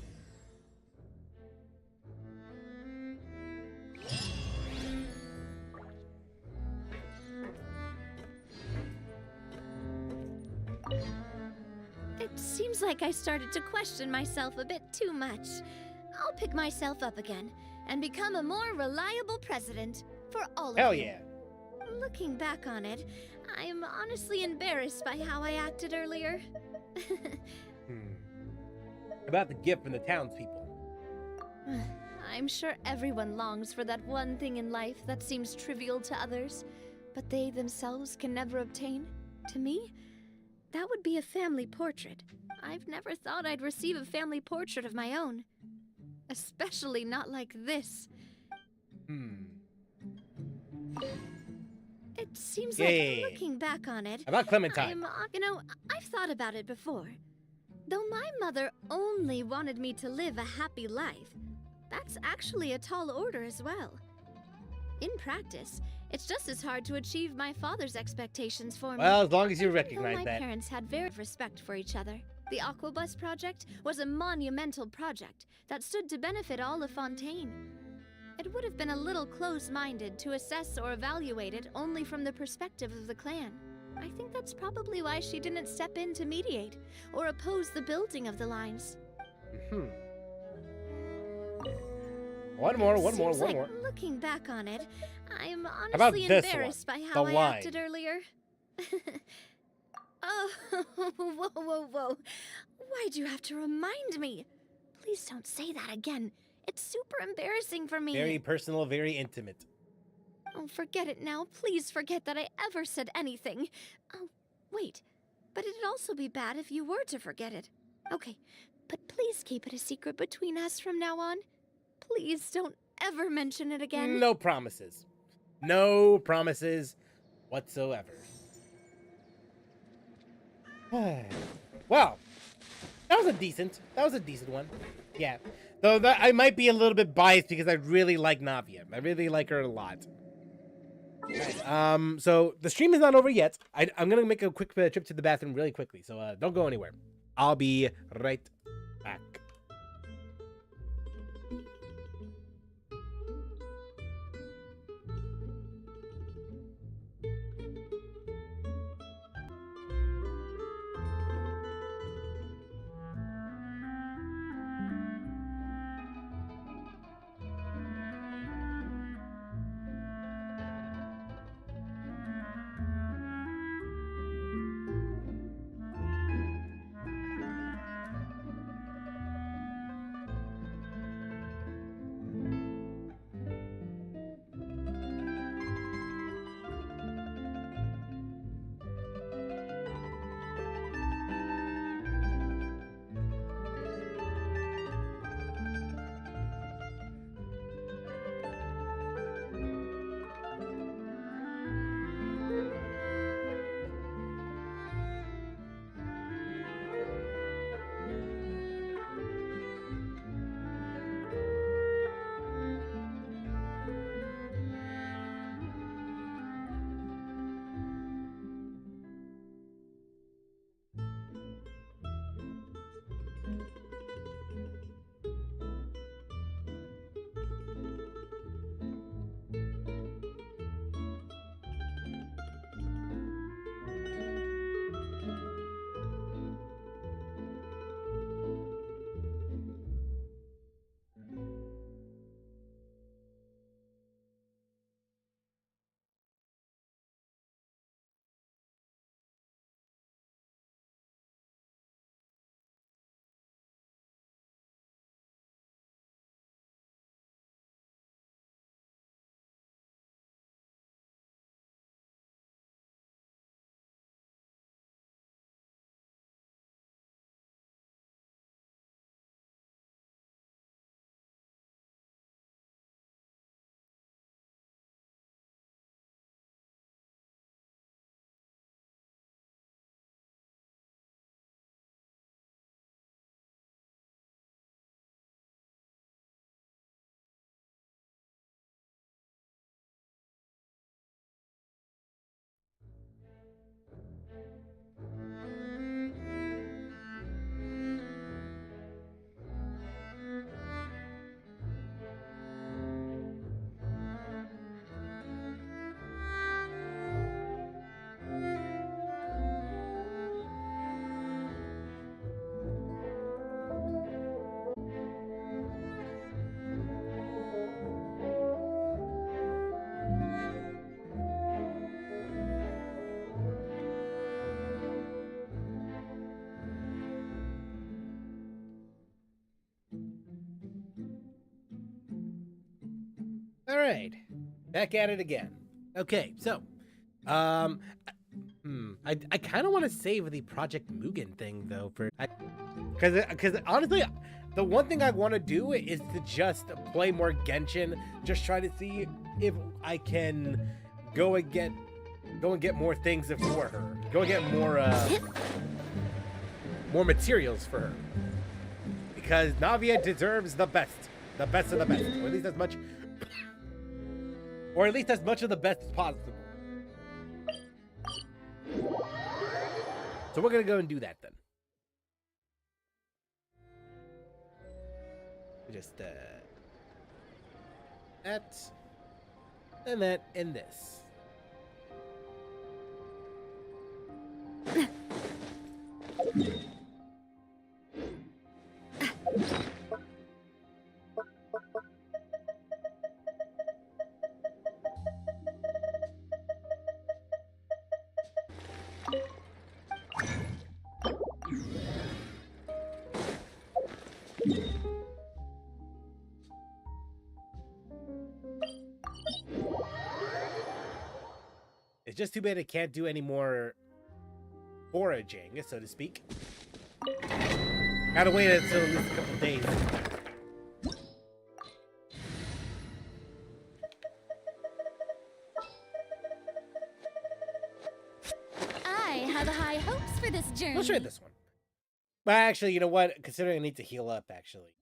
seems like I started to question myself a bit too much. I'll pick myself up again and become a more reliable president for all of Hell you. yeah. Looking back on it, I'm honestly embarrassed by how I acted earlier. About the gift from the townspeople. I'm sure everyone longs for that one thing in life that seems trivial to others, but they themselves can never obtain. To me, that would be a family portrait. I've never thought I'd receive a family portrait of my own. Especially not like this. It seems like, looking back on it, About Clementine. I've thought about it before. Though my mother only wanted me to live a happy life, that's actually a tall order as well. In practice, it's just as hard to achieve my father's expectations for me. Well, as long as you Though recognize my that. parents had very respect for each other. The Aquabus project was a monumental project that stood to benefit all of Fontaine. It would have been a little close-minded to assess or evaluate it only from the perspective of the clan. I think that's probably why she didn't step in to mediate or oppose the building of the lines. One more. Looking back on it, I'm About honestly this embarrassed one? by how The I line. acted earlier. Oh, whoa. Why'd you have to remind me? Please don't say that again. It's super embarrassing for me. Very personal, very intimate. Oh, forget it now. Please forget that I ever said anything. Oh, wait. But it'd also be bad if you were to forget it. Okay, but please keep it a secret between us from now on. Please don't ever mention it again. No promises. No promises whatsoever. Well, that was a decent one. Yeah. Though I might be a little bit biased because I really like Navia. I really like her a lot. Right, so the stream is not over yet. I'm gonna make a quick trip to the bathroom really quickly. So don't go anywhere. I'll be right back. All right, back at it again. Okay, so, I kind of want to save the Project Mugen thing though because honestly, the one thing I want to do is to just play more Genshin, just try to see if I can go and get more things for her, go and get more materials for her, because Navia deserves the best of the best, or at least as much of the best as possible. So we're gonna go and do that then. Just that, and that, and this. It's just too bad I can't do any more foraging, so to speak. Gotta wait until at least a couple days. I have high hopes for this journey. Let's try this one. But actually, you know what? Considering I need to heal up, actually.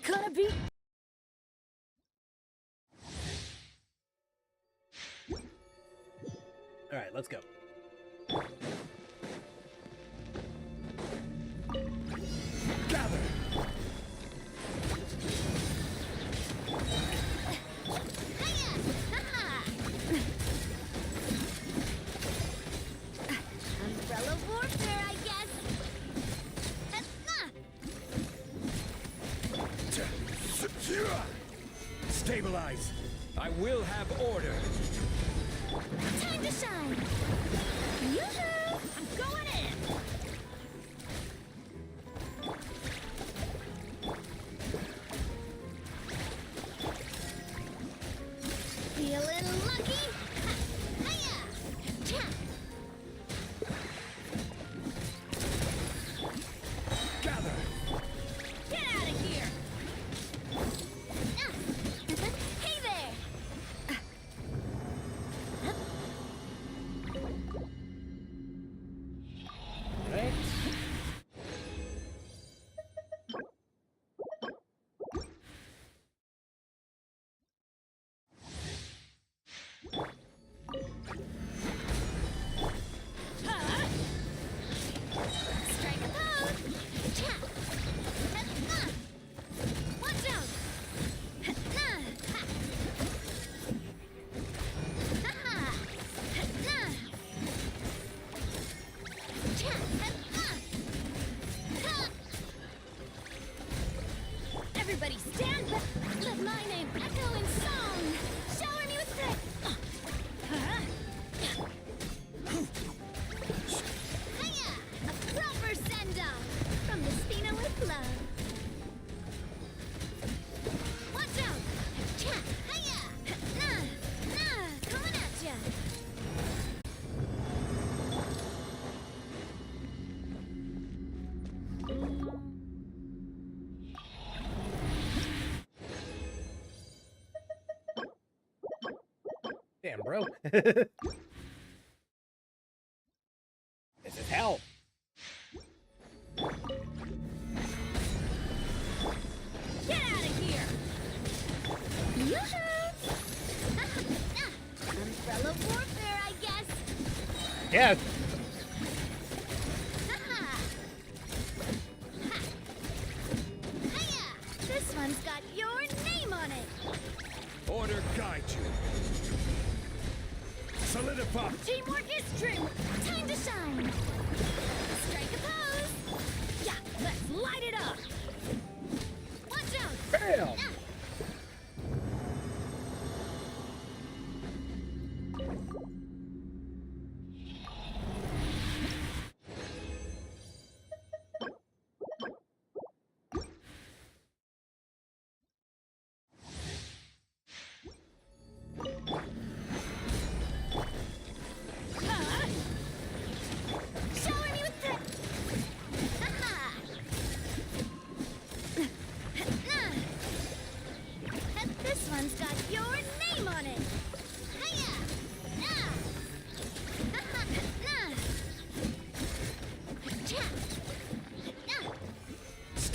Gonna be. All right, let's go. Gather! Umbrella warfare, I guess. Stabilize. I will have order. Time to shine. Yoo-hoo! I'm going in. Feeling lucky? Hiya! Cha! Gather! Get out of here. Hey there! Right. Strike a pose! Cha! Watch out! Everybody stand back. Let my name echo in song. Shower me with praise. Hiya! A proper send-off from the Spina with love. Watch out! Cha! Hiya! Coming at ya. Damn, bro. This is hell. Get out of here. Yoo-hoo! Umbrella warfare, I guess. Yes. This one's got your name on it. Order guide you. Solidify. Teamwork is true. Time to shine. Strike a pose.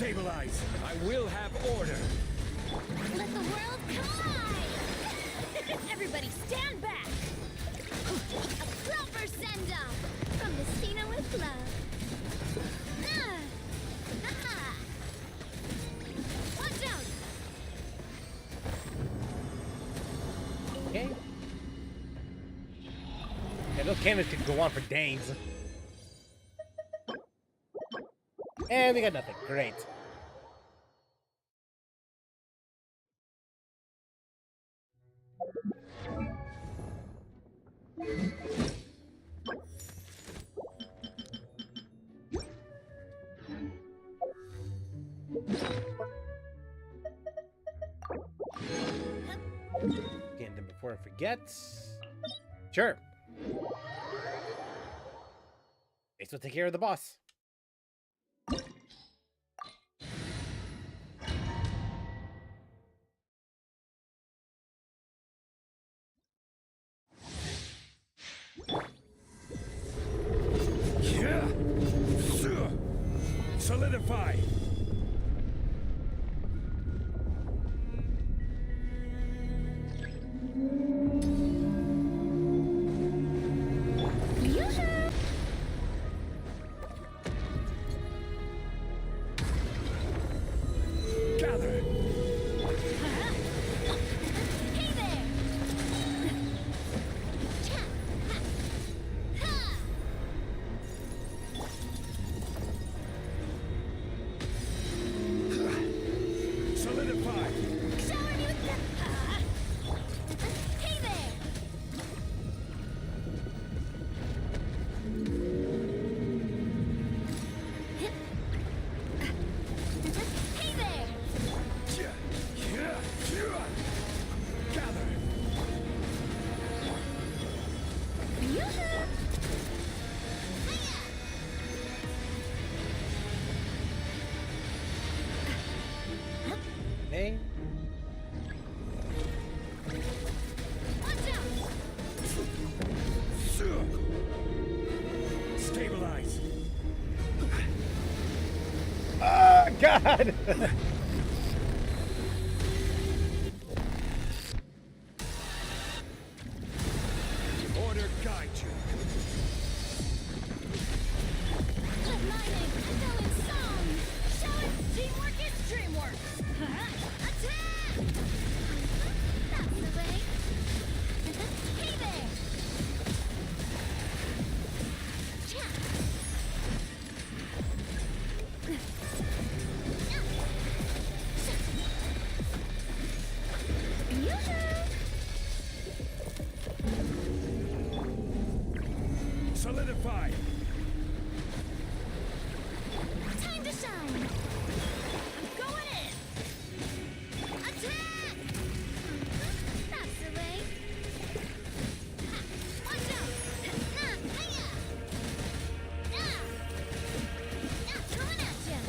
Stabilize. I will have order. Let the world collide! Everybody stand back! A proper send-off from the Spina with love. Watch out! Okay. Yeah, those cannons could go on for days. And we got nothing. Great. Again, then before I forget. Sure. Ace will take care of the boss. Solidify. Gather. Hey there! Solidify. Shower me with the... Hey there! Hey there! Gather. Yoo-hoo! Hey. Watch out! Stabilize. Ah, God! Order guide you. Let lightning echo in song! Show it! Teamwork is dreamwork! Attack! That's the way! Hey there! Solidify. Time to shine! I'm going in! Attack! That's the way! Watch out! Hiya! Coming at ya!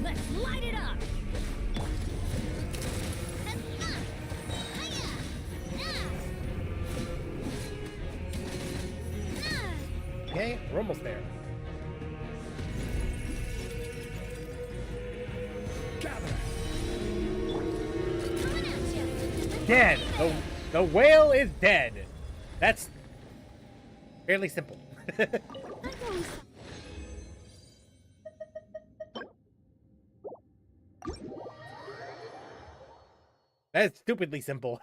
Let's light it up! Okay, we're almost there. Gather. Coming at ya! Dead. The whale is dead. That's fairly simple. That's stupidly simple.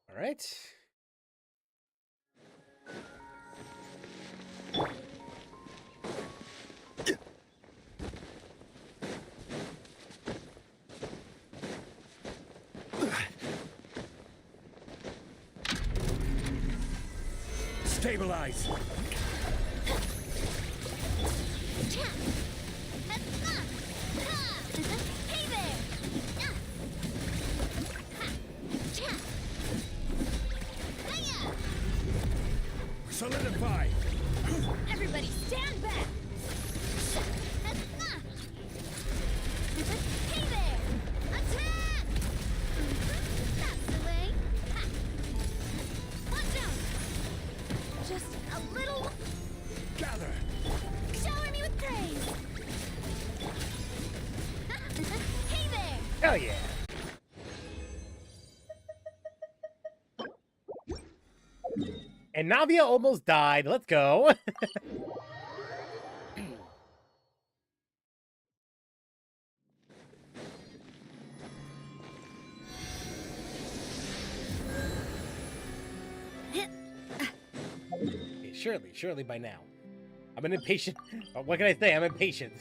All right. Stabilize. Hey there! solidify. Everybody stand back! Hey there! Attack! That's the way. Ha. Watch out! Just a little... Gather. Shower me with praise! Hey there! Hell yeah! And Navia almost died. Let's go. Okay, surely by now. I'm an impatient. What can I say? I'm impatient.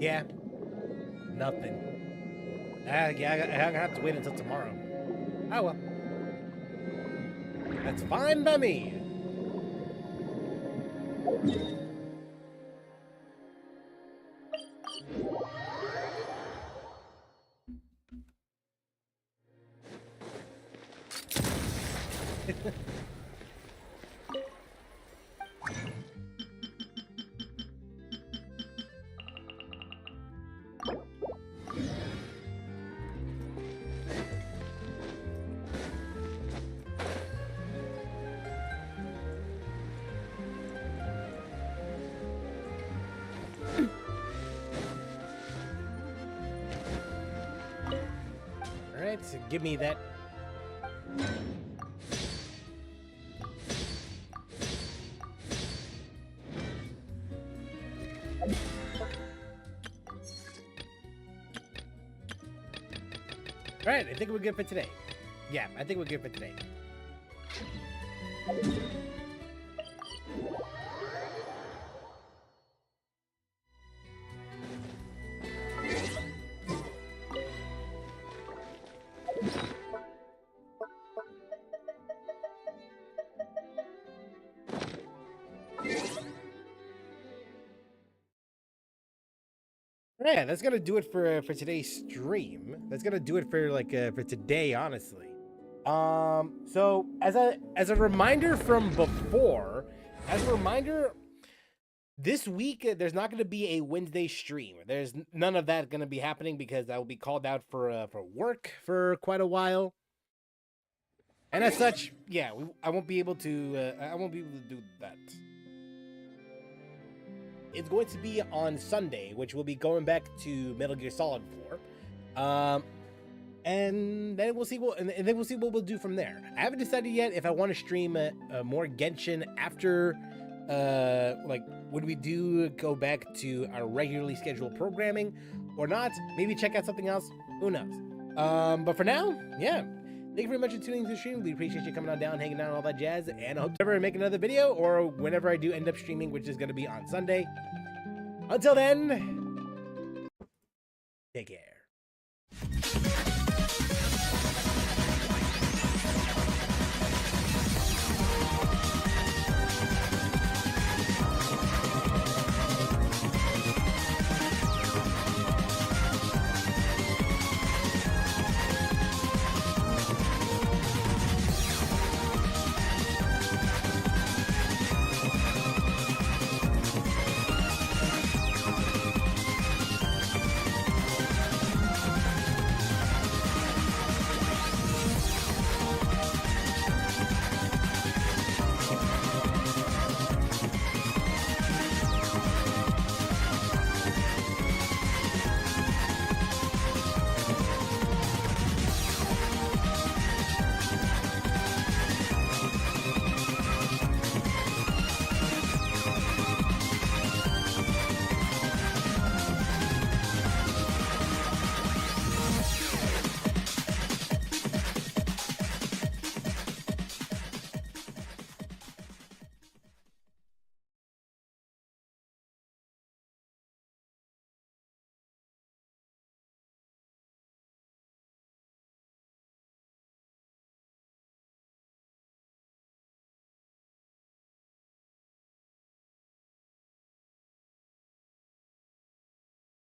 Yeah. Nothing. Yeah, I'm gonna have to wait until tomorrow. Oh well. That's fine by me. Alright, so give me that. Alright, I think we're good for today. Yeah, I think we're good for today. Yeah, that's gonna do it for today's stream. That's gonna do it for for today, honestly. So as a reminder from before, this week there's not gonna be a Wednesday stream. There's none of that gonna be happening because I will be called out for work for quite a while. And as such, yeah, I won't be able to. I won't be able to do that. It's going to be on Sunday, which will be going back to Metal Gear Solid 4, and then we'll see what we'll do from there. I haven't decided yet if I want to stream more Genshin after, when we do go back to our regularly scheduled programming, or not. Maybe check out something else. Who knows? But for now, yeah. Thank you very much for tuning into the stream. We appreciate you coming on down, hanging out, and all that jazz. And I hope to ever make another video, or whenever I do end up streaming, which is going to be on Sunday. Until then, take care.